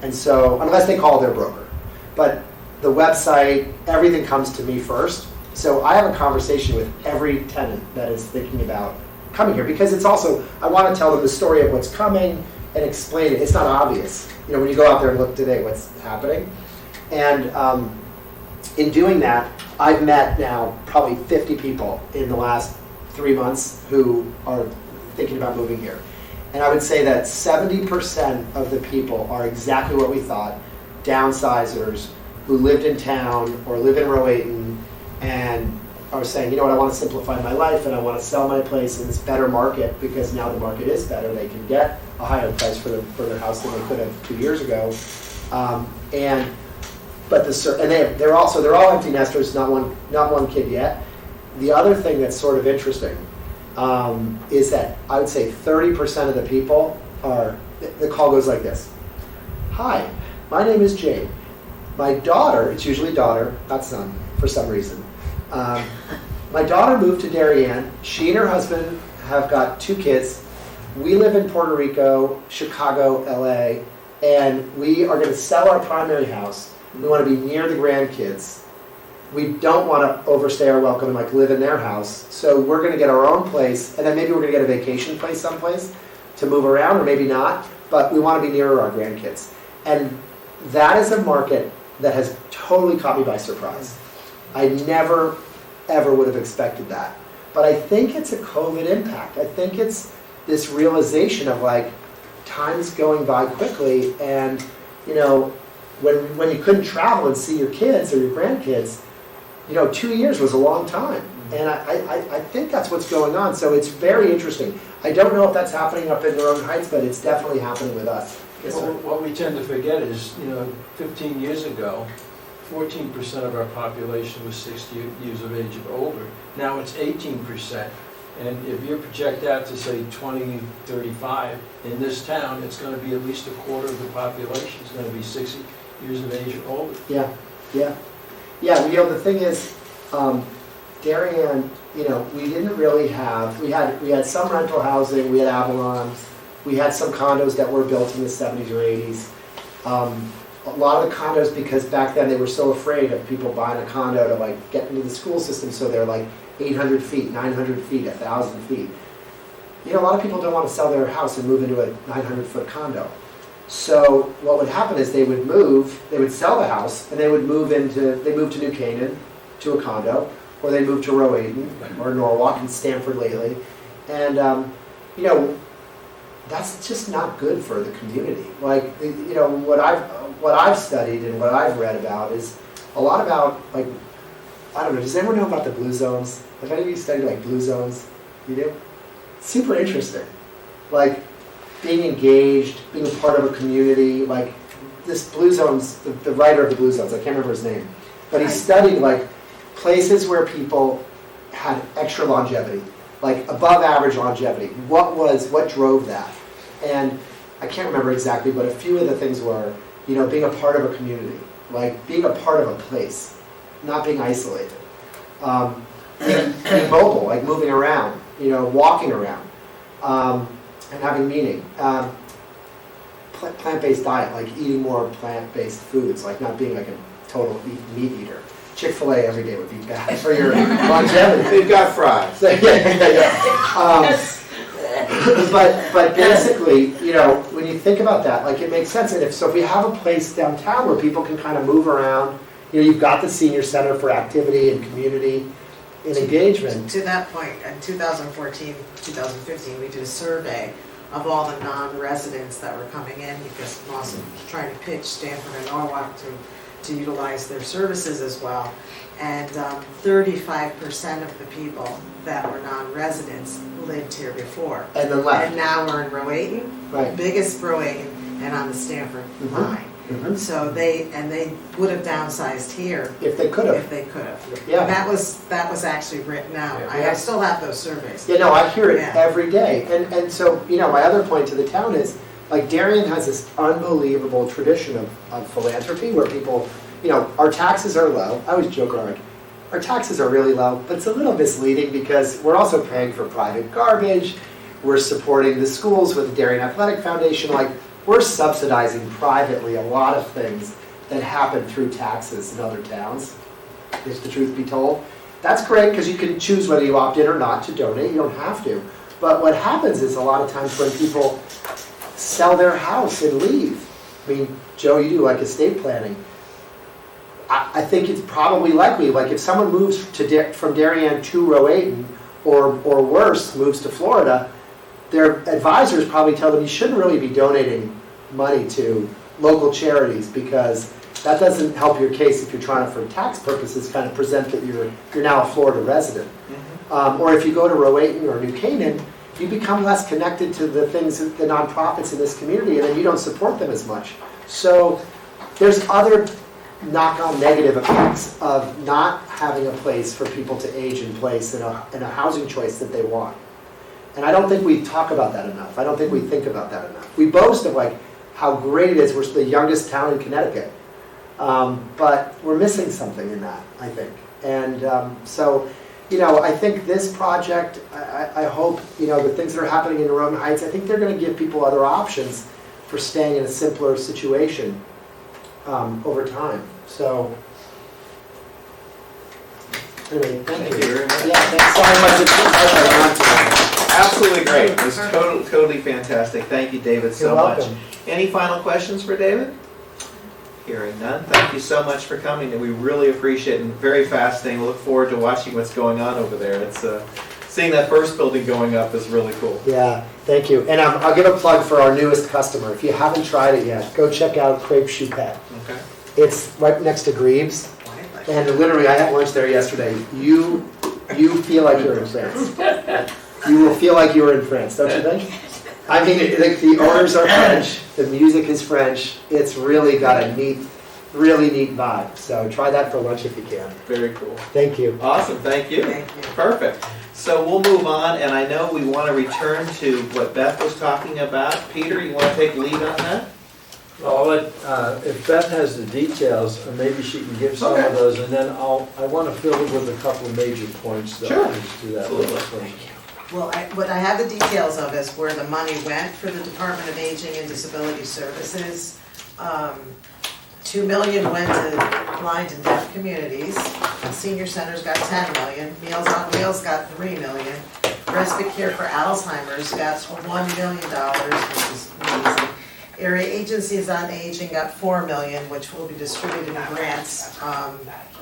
And so, unless they call their broker. But the website, everything comes to me first. So I have a conversation with every tenant that is thinking about coming here, because it's also, I want to tell them the story of what's coming and explain it. It's not obvious. You know, when you go out there and look today, what's happening. And in doing that, I've met now probably 50 people in the last 3 months who are thinking about moving here. And I would say that 70% of the people are exactly what we thought, downsizers who lived in town or live in Rowayton and are saying, you know what, I want to simplify my life and I want to sell my place in this better market, because now the market is better. They can get a higher price for their house than they could have 2 years ago. They're all empty nesters, not one kid yet. The other thing that's sort of interesting is that I would say 30% of the people the call goes like this. Hi, my name is Jane. My daughter, it's usually daughter, not son, for some reason. My daughter moved to Darien. She and her husband have got 2 kids. We live in Puerto Rico, Chicago, LA, and we are going to sell our primary house. We want to be near the grandkids. We don't want to overstay our welcome and like live in their house. So we're going to get our own place, and then maybe we're going to get a vacation place someplace to move around, or maybe not, but we want to be nearer our grandkids. And that is a market that has totally caught me by surprise. I never, ever would have expected that. But I think it's a COVID impact. I think it's this realization of like, time's going by quickly, and you know, when you couldn't travel and see your kids or your grandkids, you know, 2 years was a long time. And I think that's what's going on. So it's very interesting. I don't know if that's happening up in Norotan Heights, but it's definitely happening with us. Yes, sir.
What we tend to forget is, you know, 15 years ago, 14% of our population was 60 years of age or older. Now it's 18%. And if you project out to say 2035, in this town, it's going to be at least a quarter of the population is going to be 60 years of age or older.
Yeah, yeah. Yeah, you know, the thing is, Darien, you know, we didn't really have, we had some rental housing, we had Avalon, we had some condos that were built in the 70s or 80s. A lot of the condos, because back then they were so afraid of people buying a condo to like get into the school system, so they're like 800 feet, 900 feet, 1,000 feet. You know, a lot of people don't want to sell their house and move into a 900-foot condo. So what would happen is they would sell the house, and they move to New Canaan, to a condo, or they move to Rowayton, or Norwalk, and Stamford lately. And, you know, that's just not good for the community. Like, you know, what I've studied and what I've read about is a lot about, like, I don't know, does anyone know about the blue zones? Have any of you studied, like, blue zones? You do? Super interesting. Like, being engaged, being a part of a community, like, this blue zones, the writer of the blue zones, I can't remember his name, but he studied, like, places where people had extra longevity, like above average longevity. What drove that? And I can't remember exactly, but a few of the things were, you know, being a part of a community, like being a part of a place, not being isolated. Being mobile, like moving around, you know, walking around, and having meaning. Plant-based diet, like eating more plant-based foods, like not being like a total meat eater. Chick-fil-A every day would be bad for your longevity.
They've got fries.
So, but basically, you know, when you think about that, like it makes sense. And if we have a place downtown where people can kind of move around, you know, you've got the senior center for activity and community and engagement.
To that point, in 2014, 2015, we did a survey of all the non-residents that were coming in because Boston was trying to pitch Stanford and Norwalk to utilize their services as well. And 35% of the people that were non-residents lived here before.
And then left.
And now we're in Rowayton,
Right.
biggest Rowayton, and on the Stanford
Mhm.
line.
Mhm.
So they would have downsized here
If they could have.
if they could have.
Yeah.
That was actually written out.
Yeah.
I still have those surveys.
You know, I hear it
Yeah.
every day. And so, you know, my other point to the town is, like, Darien has this unbelievable tradition of philanthropy where people, you know, our taxes are low. I always joke around, like, our taxes are really low, but it's a little misleading because we're also paying for private garbage. We're supporting the schools with the Darien Athletic Foundation. Like, we're subsidizing privately a lot of things that happen through taxes in other towns, if the truth be told. That's great because you can choose whether you opt in or not to donate. You don't have to. But what happens is a lot of times when people sell their house and leave. I mean, Joe, you do like estate planning. I think it's probably likely, like if someone moves from Darien to Rowayton, or worse, moves to Florida, their advisors probably tell them you shouldn't really be donating money to local charities because that doesn't help your case if you're trying to, for tax purposes, kind of present that you're now a Florida resident. Or if you go to Rowayton or New Canaan, you become less connected to the things, the nonprofits in this community, and then you don't support them as much. So there's other knock-on negative effects of not having a place for people to age in place in a housing choice that they want. And I don't think we talk about that enough. I don't think we think about that enough. We boast of like how great it is. We're the youngest town in Connecticut. But we're missing something in that, I think. And so, you know, I think this project, I hope, you know, the things that are happening in Roden Heights, I think they're going to give people other options for staying in a simpler situation over time. So, anyway, thank you.
very much.
Yeah, thanks so much.
Absolutely great. It was totally fantastic. Thank you, David, so
You're
much.
welcome.
Any final questions for David? Hearing none. Thank you so much for coming, and we really appreciate it. And very fascinating. We look forward to watching what's going on over there. It's seeing that first building going up is really cool.
Yeah, thank you. And I'll give a plug for our newest customer. If you haven't tried it yet, go check out Crepe Choupette.
Okay.
It's right next to Greaves. And literally, I had lunch there yesterday. You feel like you're in France. You will feel like you were in France, don't you think? I mean, the owners are French. The music is French. It's really got a really neat vibe. So try that for lunch if you can.
Very cool.
Thank you.
Awesome. Thank you.
Thank you.
Perfect. So we'll move on, and I know we want to return to what Beth was talking about. Peter, you want to take lead on that?
Well, I'll let, if Beth has the details, maybe she can give some
Okay.
of those, and then I want to fill it with a couple of major points, though.
Sure.
Just do that.
Absolutely.
Well, what I have the details of is where the money went for the Department of Aging and Disability Services. 2 million went to blind and deaf communities. Senior centers got 10 million. Meals on Wheels got 3 million. Respite Care for Alzheimer's got $1 million, which is amazing. Area Agencies on Aging got 4 million, which will be distributed in grants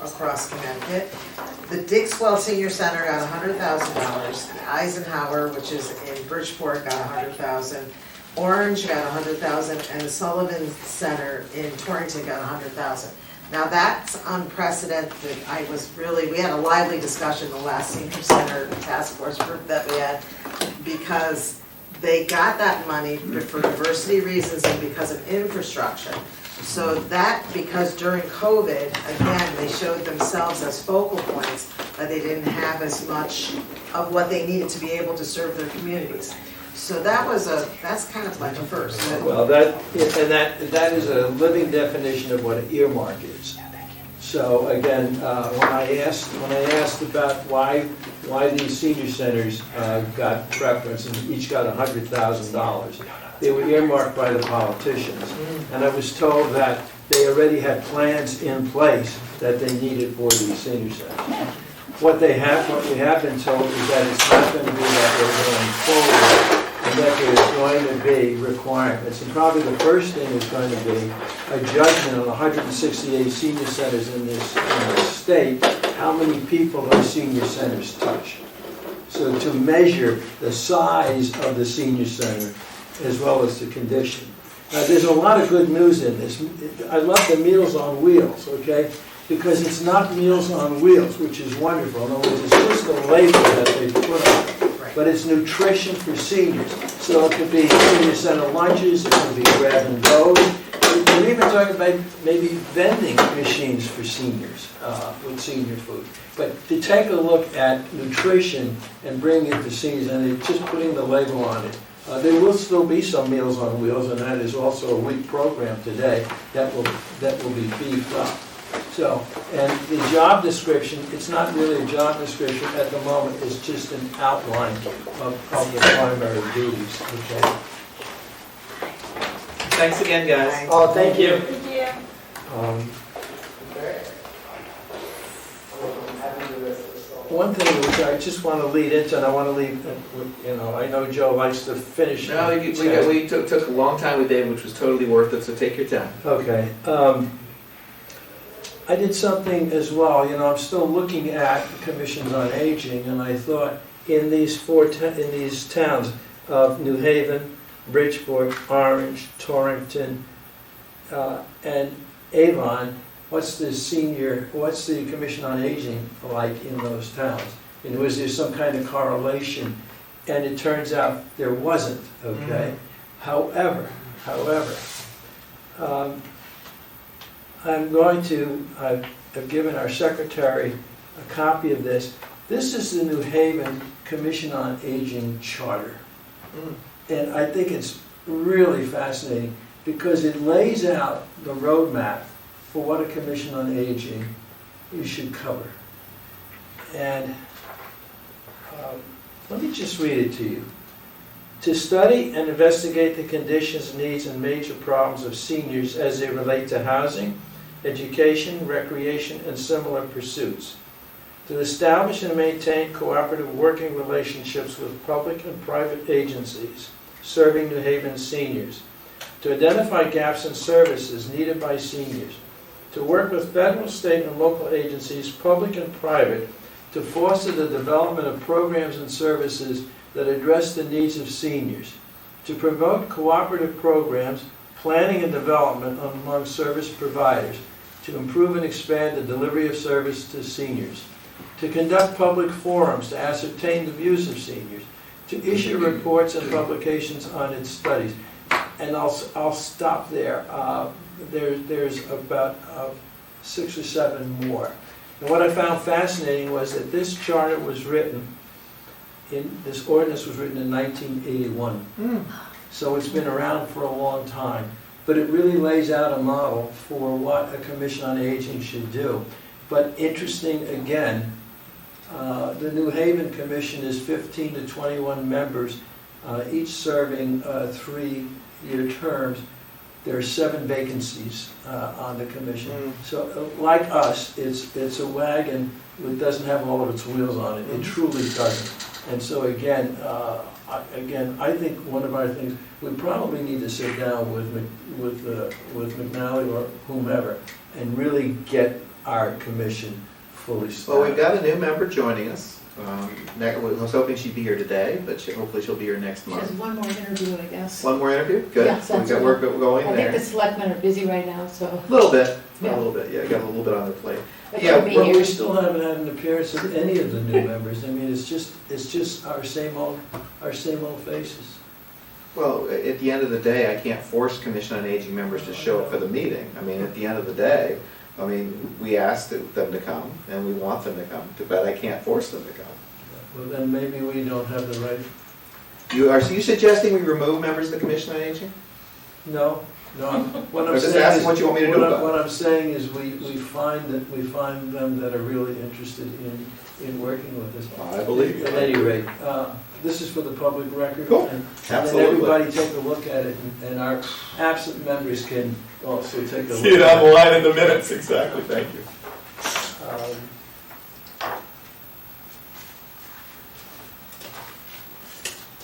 across Connecticut. The Dixwell Senior Center got $100,000. The Eisenhower, which is in Bridgeport, got $100,000. Orange got $100,000, and the Sullivan Center in Torrington got $100,000. Now that's unprecedented. We had a lively discussion in the last senior center task force group that we had, because they got that money for diversity reasons and because of infrastructure. So that, because during COVID, again, they showed themselves as focal points, but they didn't have as much of what they needed to be able to serve their communities. So that's kind of like a first.
Well, that is a living definition of what an earmark is. So again, when I asked about why these senior centers got preference and each got $100,000, they were earmarked by the politicians, and I was told that they already had plans in place that they needed for these senior centers. What we have been told is that it's not going to be that way going forward, and that there's going to be requirements. And probably the first thing is going to be a judgment on 168 senior centers in this state, how many people those senior centers touch. So to measure the size of the senior center as well as the condition. Now, there's a lot of good news in this. I love the Meals on Wheels, okay? Because it's not Meals on Wheels, which is wonderful. In other words, it's just a label that they put on it. But it's nutrition for seniors. So it could be senior center lunches, it could be grab and go. We're even talking about maybe vending machines for seniors with senior food. But to take a look at nutrition and bring it to seniors, and just putting the label on it. There will still be some Meals on Wheels, and that is also a week program today that will be beefed up. So, and the job description, it's not really a job description at the moment, it's just an outline of the primary duties, okay?
Thanks again, guys.
Oh, thank you.
One thing which I just want to lead into, and I want to leave, I know Joe likes to finish.
No, we took a long time with Dave, which was totally worth it, so take your time.
Okay. I did something as well, I'm still looking at commissions on aging, and I thought in these towns of New Haven, Bridgeport, Orange, Torrington, and Avon, what's the commission on aging like in those towns? And was there some kind of correlation? And it turns out there wasn't, okay? However, I've given our secretary a copy of this. This is the New Haven Commission on Aging Charter. And I think it's really fascinating because it lays out the roadmap for what a Commission on Aging you should cover. And let me just read it to you. To study and investigate the conditions, needs, and major problems of seniors as they relate to housing, education, recreation, and similar pursuits. To establish and maintain cooperative working relationships with public and private agencies serving New Haven seniors. To identify gaps in services needed by seniors. To work with federal, state, and local agencies, public and private, to foster the development of programs and services that address the needs of seniors. To promote cooperative programs, planning and development among service providers. To improve and expand the delivery of service to seniors. To conduct public forums to ascertain the views of seniors. To issue reports and publications on its studies. And I'll stop there. There's about 6 or 7 more. And what I found fascinating was that this charter was written this ordinance was written in 1981.
Hmm.
So it's been around for a long time. But it really lays out a model for what a Commission on Aging should do. But interesting, again, the New Haven Commission is 15 to 21 members, each serving 3-year terms. There are 7 vacancies on the commission.
Mm.
So like us, it's a wagon that doesn't have all of its wheels on it. It truly doesn't. And so again, I think one of our things, we probably need to sit down with McNally or whomever and really get our commission fully staffed.
Well, we've got a new member joining us. I was hoping she'd be here today, but hopefully she'll be here next
She has
month.
one more interview, I guess.
One more interview? Good.
Yes,
So we've
that's
got
right.
work going
I think the
there.
selectmen are busy right now, so.
A little bit,
Yeah.
a little bit, yeah, got a little bit on their plate.
but
Yeah,
she'll be
But
here.
we still haven't had an appearance of any of the new members. I mean, it's just our same old faces.
Well, at the end of the day, I can't force Commission on Aging members to show up for the meeting. I mean, at the end of the day, I mean, we asked them to come, and we want them to come, but I can't force them to come.
Well, then maybe we don't have the right,
Are you suggesting we remove members of the Commission on Aging?
no, what
I'm
I'm
just
saying
asking
is,
what you want me to do about it.
what I'm saying is we find them that are really interested in working with us.
I believe you.
At any rate, this is for the public record.
Cool.
And
Absolutely.
then everybody take a look at it, and our absent members can also take a look.
See it on the line in the minutes, exactly, thank you.
Um,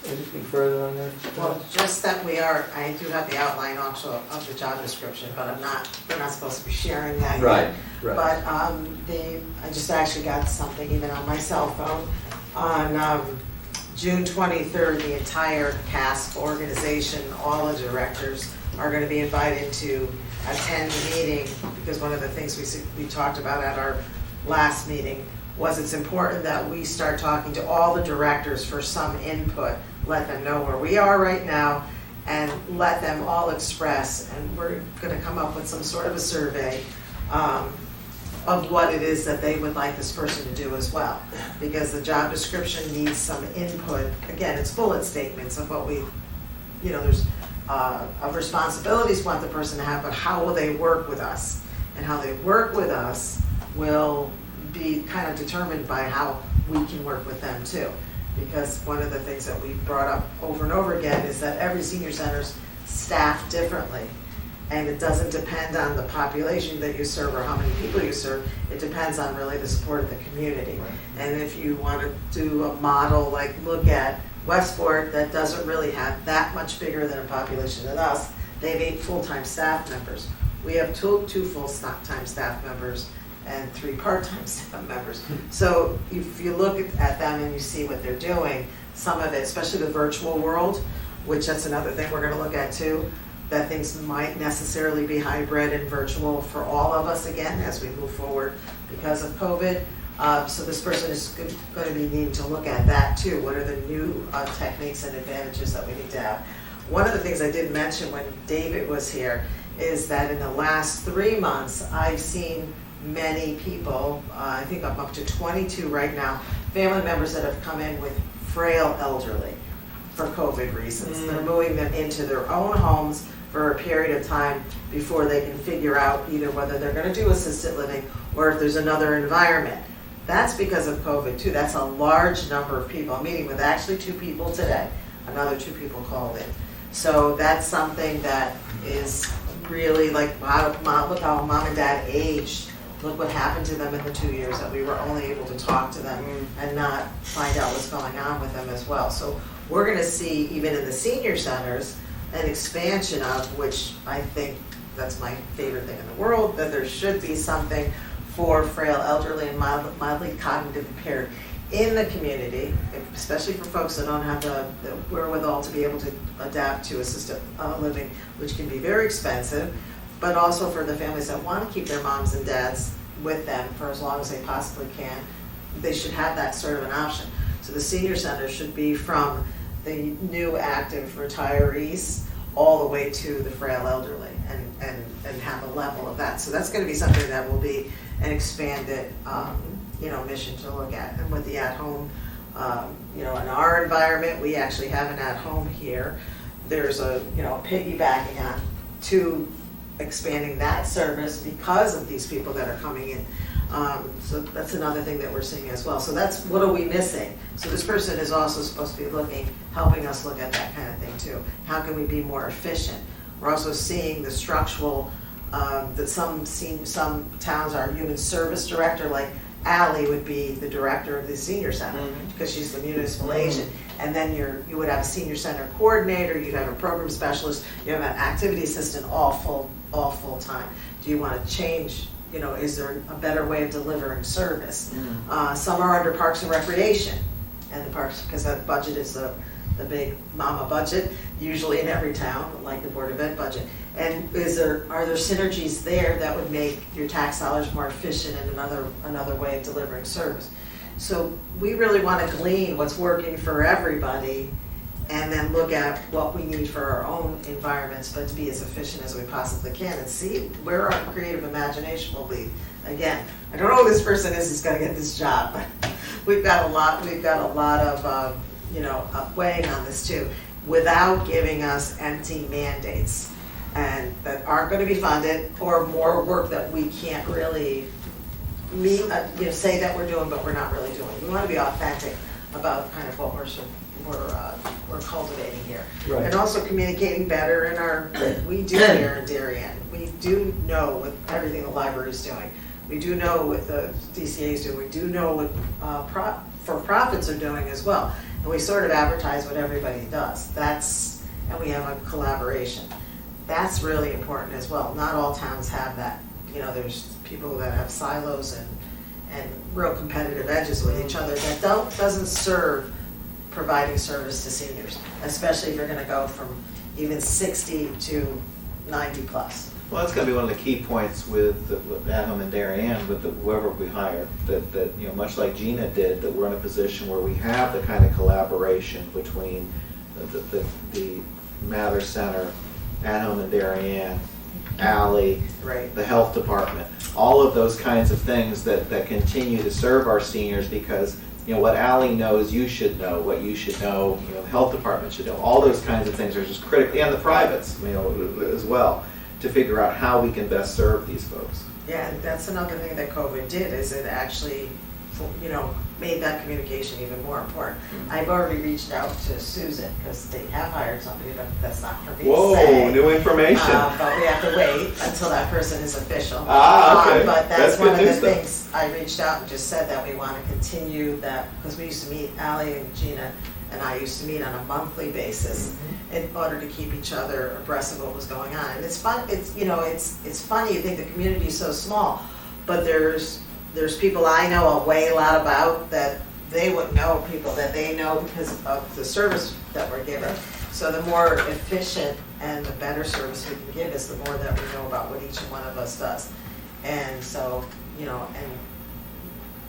Anything further on that?
Well, just that I do have the outline also of the job description, but we're not supposed to be sharing that yet.
Right.
But I just actually got something even on my cell phone. On June 23rd, the entire CASP organization, all the directors are going to be invited to attend the meeting, because one of the things we talked about at our last meeting was it's important that we start talking to all the directors for some input, let them know where we are right now, and let them all express, and we're gonna come up with some sort of a survey of what it is that they would like this person to do as well. Because the job description needs some input. Again, it's bullet statements of what there's of responsibilities we want the person to have, but how will they work with us? And how they work with us will be kind of determined by how we can work with them too. Because one of the things that we've brought up over and over again is that every senior center's staffed differently. And it doesn't depend on the population that you serve or how many people you serve. It depends on really the support of the community. And if you want to do a model, like look at Westport, that doesn't really have that much bigger than a population than us. They have 8 full-time staff members. We have two full-time staff members and 3 part-time staff members. So if you look at them and you see what they're doing, some of it, especially the virtual world, which that's another thing we're gonna look at too, that things might necessarily be hybrid and virtual for all of us again as we move forward because of COVID. So this person is going to be needing to look at that too. What are the new techniques and advantages that we need to have? One of the things I did mention when David was here is that in the last 3 months, I've seen many people, I think I'm up to 22 right now, family members that have come in with frail elderly for COVID reasons. They're moving them into their own homes for a period of time before they can figure out either whether they're going to do assisted living or if there's another environment. That's because of COVID too. That's a large number of people. I'm meeting with actually 2 people today. Another 2 people called in. So that's something that is really like, look how mom and dad aged. Look what happened to them in the 2 years that we were only able to talk to them and not find out what's going on with them as well. So we're going to see, even in the senior centers, an expansion of, which I think that's my favorite thing in the world, that there should be something for frail elderly and mildly cognitive impaired in the community, especially for folks that don't have the wherewithal to be able to adapt to assisted living, which can be very expensive, but also for the families that want to keep their moms and dads with them for as long as they possibly can. They should have that sort of an option. So the senior center should be from the new active retirees all the way to the frail elderly and have a level of that. So that's going to be something that will be an expanded mission to look at. And with the at-home You know, in our environment, we actually have an at-home here. There's a, you know, piggybacking on to expanding that service because of these people that are coming in. So that's another thing that we're seeing as well. So that's, what are we missing? So this person is also supposed to be helping us look at that kind of thing too. How can we be more efficient? We're also seeing the structural, that some towns are human service director, like Ally would be the director of the senior center because she's the municipal agent. And then you would have a senior center coordinator, you'd have a program specialist, you have an activity assistant, all full time. Do you want to change? You know, is there a better way of delivering service? Some are under Parks and Recreation, and the parks, because that budget is the big mama budget, usually in every town, like the Board of Ed budget. And are there synergies there that would make your tax dollars more efficient and another way of delivering service? So we really want to glean what's working for everybody and then look at what we need for our own environments, but to be as efficient as we possibly can and see where our creative imagination will lead. Again, I don't know who this person is who's going to get this job, but we've got a lot of weighing on this too, without giving us empty mandates and that aren't going to be funded, or more work that we can't really say that we're doing, but we're not really doing. We want to be authentic about kind of what we're cultivating here.
Right.
And also communicating better we do here in Darien. We do know with everything the library is doing. We do know what the DCA is doing. We do know what for-profits are doing as well. And we sort of advertise what everybody does. And we have a collaboration. That's really important as well. Not all towns have that. You know, there's people that have silos and real competitive edges with each other that doesn't serve providing service to seniors, especially if you're going to go from even 60 to 90 plus.
Well, that's going to be one of the key points with At-Home and Darien, with whoever we hire, that you know, much like Gina did, that we're in a position where we have the kind of collaboration between the Mather Center, At-Home and Darien, Ally,
Right.
the health department, all of those kinds of things that continue to serve our seniors, because you know what Ally knows, you should know. What you should know, you know, the health department should know. All those kinds of things are just critical, and the privates, you know, as well, to figure out how we can best serve these folks.
Yeah, and that's another thing that COVID did, is it actually, you know, made that communication even more important. I've already reached out to Susan, because they have hired somebody, but that's not for me to say.
Whoa, new information.
But we have to wait until that person is official.
Okay.
But that's
good
one of the
news, though.
things, I reached out and just said that we want to continue that, because we used to meet, Ally and Gina and I used to meet on a monthly basis in order to keep each other abreast of what was going on. And it's fun, it's funny, you think the community is so small, but there's people I know a lot about that they wouldn't know, people that they know because of the service that we're giving. So the more efficient and the better service we can give is the more that we know about what each one of us does. And so, you know, and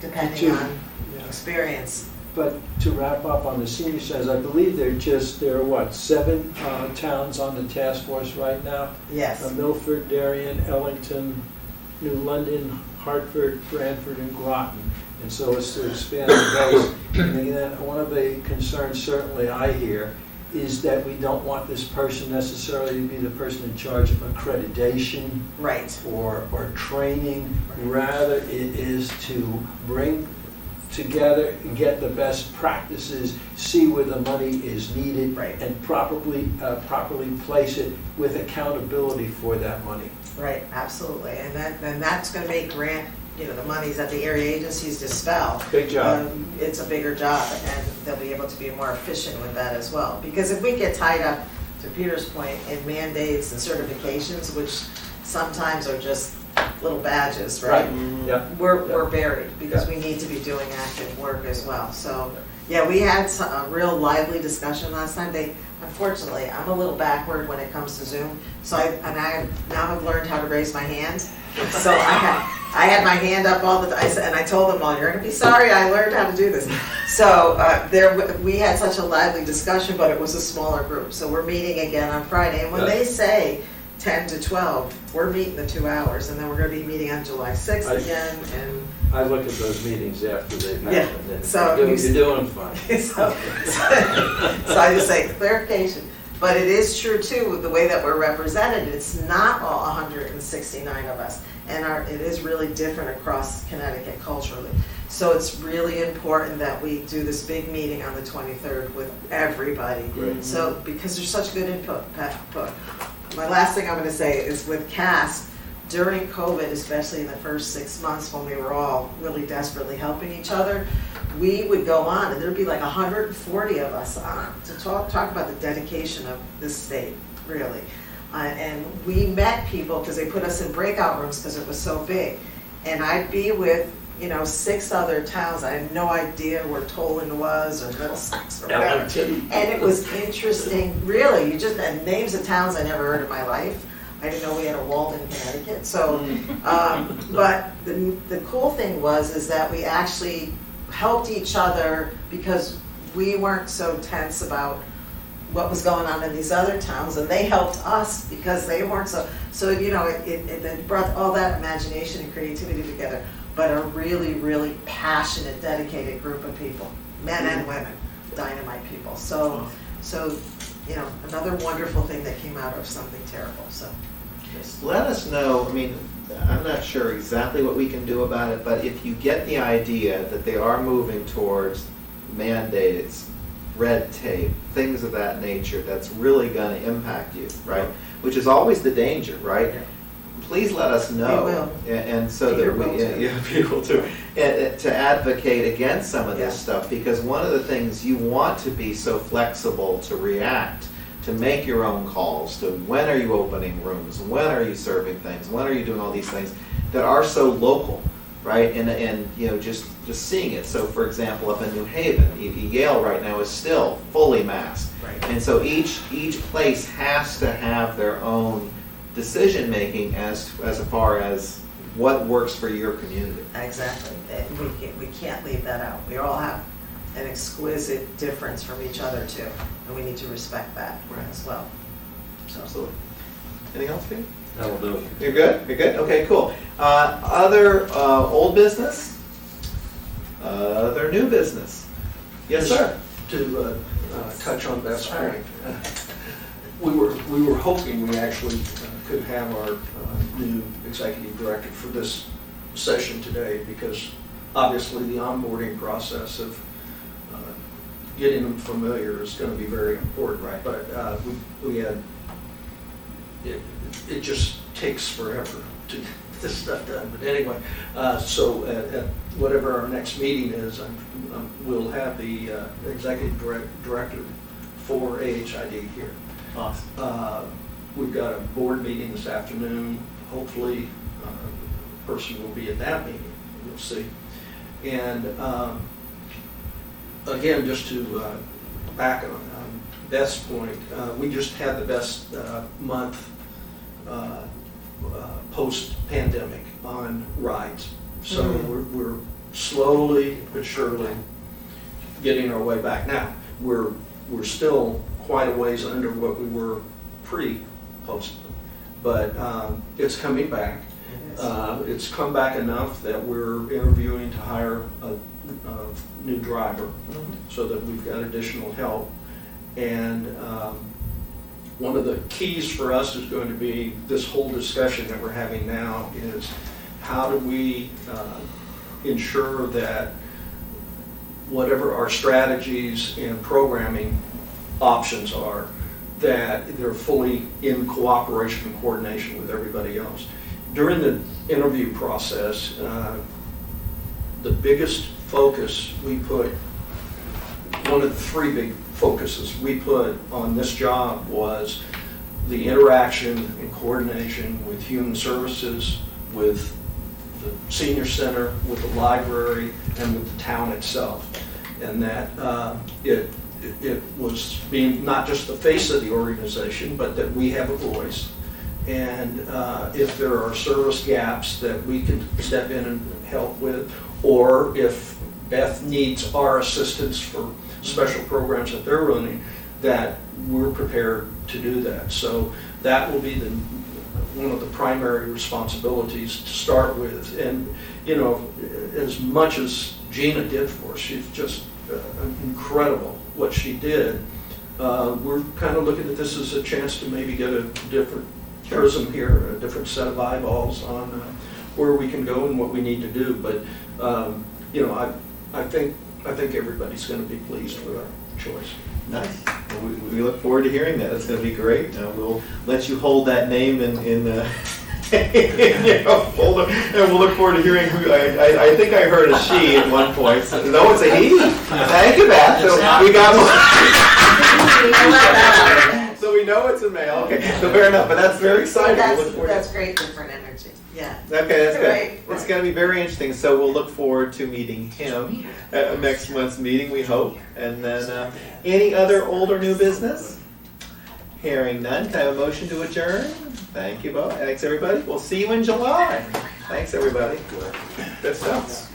depending on experience.
But to wrap up on the senior centers, I believe there are what, 7 towns on the task force right now?
Yes.
Milford, Darien, Ellington, New London, Hartford, Branford, and Groton. And so it's to expand the base. And again, one of the concerns certainly I hear is that we don't want this person necessarily to be the person in charge of accreditation
Right.
or training. Rather, it is to bring together and get the best practices, see where the money is needed,
Right.
and properly place it with accountability for that money.
Right, absolutely. And that's going to make grant, you know, the monies that the area agencies dispel.
Big job.
It's a bigger job, and they'll be able to be more efficient with that as well. Because if we get tied up, to Peter's point, in mandates and certifications, which sometimes are just little badges, right?
Yeah.
We're buried, because we need to be doing active work as well. So, yeah, we had a real lively discussion last time. Unfortunately, I'm a little backward when it comes to Zoom, so I now have learned how to raise my hand. So I had my hand up all the time, and I told them all, "You're going to be sorry, I learned how to do this." So we had such a lively discussion, but it was a smaller group. So we're meeting again on Friday, and when they say 10 to 12, we're meeting the 2 hours, and then we're going to be meeting on July 6th again, and
I look at those meetings after they've
Yeah,
happened, and
so
you're
you-
doing fine.
So I just say clarification, but it is true too, the way that we're represented, it's not all 169 of us. And it is really different across Connecticut culturally. So it's really important that we do this big meeting on the 23rd with everybody.
Great.
So, because there's such good input. My last thing I'm gonna say is with CAST, during COVID, especially in the first 6 months when we were all really desperately helping each other, we would go on and there'd be like 140 of us on to talk about the dedication of this state, really. And we met people because they put us in breakout rooms because it was so big. And I'd be with, 6 other towns. I had no idea where Toland was or Middlesex or whatever. And it was interesting, really. You just had names of towns I never heard in my life. I didn't know we had a Walden, Connecticut. So, but the cool thing is that we actually helped each other because we weren't so tense about what was going on in these other towns, and they helped us because they weren't so it brought all that imagination and creativity together, but a really, really passionate, dedicated group of people, men and women, dynamite people. So another wonderful thing that came out of something terrible. So
Let us know, I'm not sure exactly what we can do about it, but if you get the idea that they are moving towards mandates, red tape, things of that nature, that's really going to impact you, right? Which is always the danger, right?
Yeah.
Please let us know.
We will.
And so
Peter
that we,
will too.
people too, and to advocate against some of this
Yeah.
stuff, because one of the things you want to be so flexible to react, to make your own calls, to when are you opening rooms, when are you serving things, when are you doing all these things that are so local, right? And just seeing it. So for example, up in New Haven, Yale right now is still fully masked.
Right.
And so each place has to have their own decision making as far as what works for your community.
exactly, and we can't leave that out. We all have an exquisite difference from each other too, and we need to respect that
Right.
as well.
Absolutely. Anything else, Pete?
That'll do it.
You're good? You're good? Okay, cool. Other old business? Other new business? Yes, sir.
To touch on Beth's point, we were hoping we actually could have our new executive director for this session today, because obviously the onboarding process of getting them familiar is going to be very important.
Right.
But we had it just takes forever to get this stuff done. But anyway, so at whatever our next meeting is, we'll have the executive director for AHID here.
Awesome.
We've got a board meeting this afternoon. Hopefully, a person will be at that meeting. We'll see. And again, just to back on Beth's point, we just had the best month post-pandemic on rides. So we're slowly but surely getting our way back. Now, we're still quite a ways under what we were pre-post, but it's coming back. It's come back enough that we're interviewing to hire a new driver so that we've got additional help. And one of the keys for us is going to be this whole discussion that we're having now is how do we ensure that whatever our strategies and programming options are, that they're fully in cooperation and coordination with everybody else. During the interview process, the biggest focus we put, one of the 3 big focuses we put on this job was the interaction and coordination with human services, with the senior center, with the library, and with the town itself. And that it was being not just the face of the organization, but that we have a voice. And if there are service gaps that we can step in and help with, or if Beth needs our assistance for special programs that they're running, that we're prepared to do that. So that will be one of the primary responsibilities to start with. And, you know, as much as Gina did for us, she's just incredible what she did. We're kind of looking at this as a chance to maybe get a different prism here, a different set of eyeballs on where we can go and what we need to do. But, you know, I think everybody's going to be pleased with our choice.
Nice. Well, we look forward to hearing that. It's going to be great. We'll let you hold that name in your folder, and we'll look forward to hearing who. I think I heard a she at one point. So, no, it's a he. Thank you, Beth. So we got one. So we know it's a male. Okay, so fair enough. But that's very exciting. We'll look forward to
That's great, different energy, yeah.
Okay, that's
Right,
good. It's going to be very interesting. So we'll look forward to meeting him at next month's meeting, we hope. And then any other old or new business? Hearing none, can I have a motion to adjourn? Thank you both. Thanks, everybody. We'll see you in July. Thanks, everybody. Good stuff.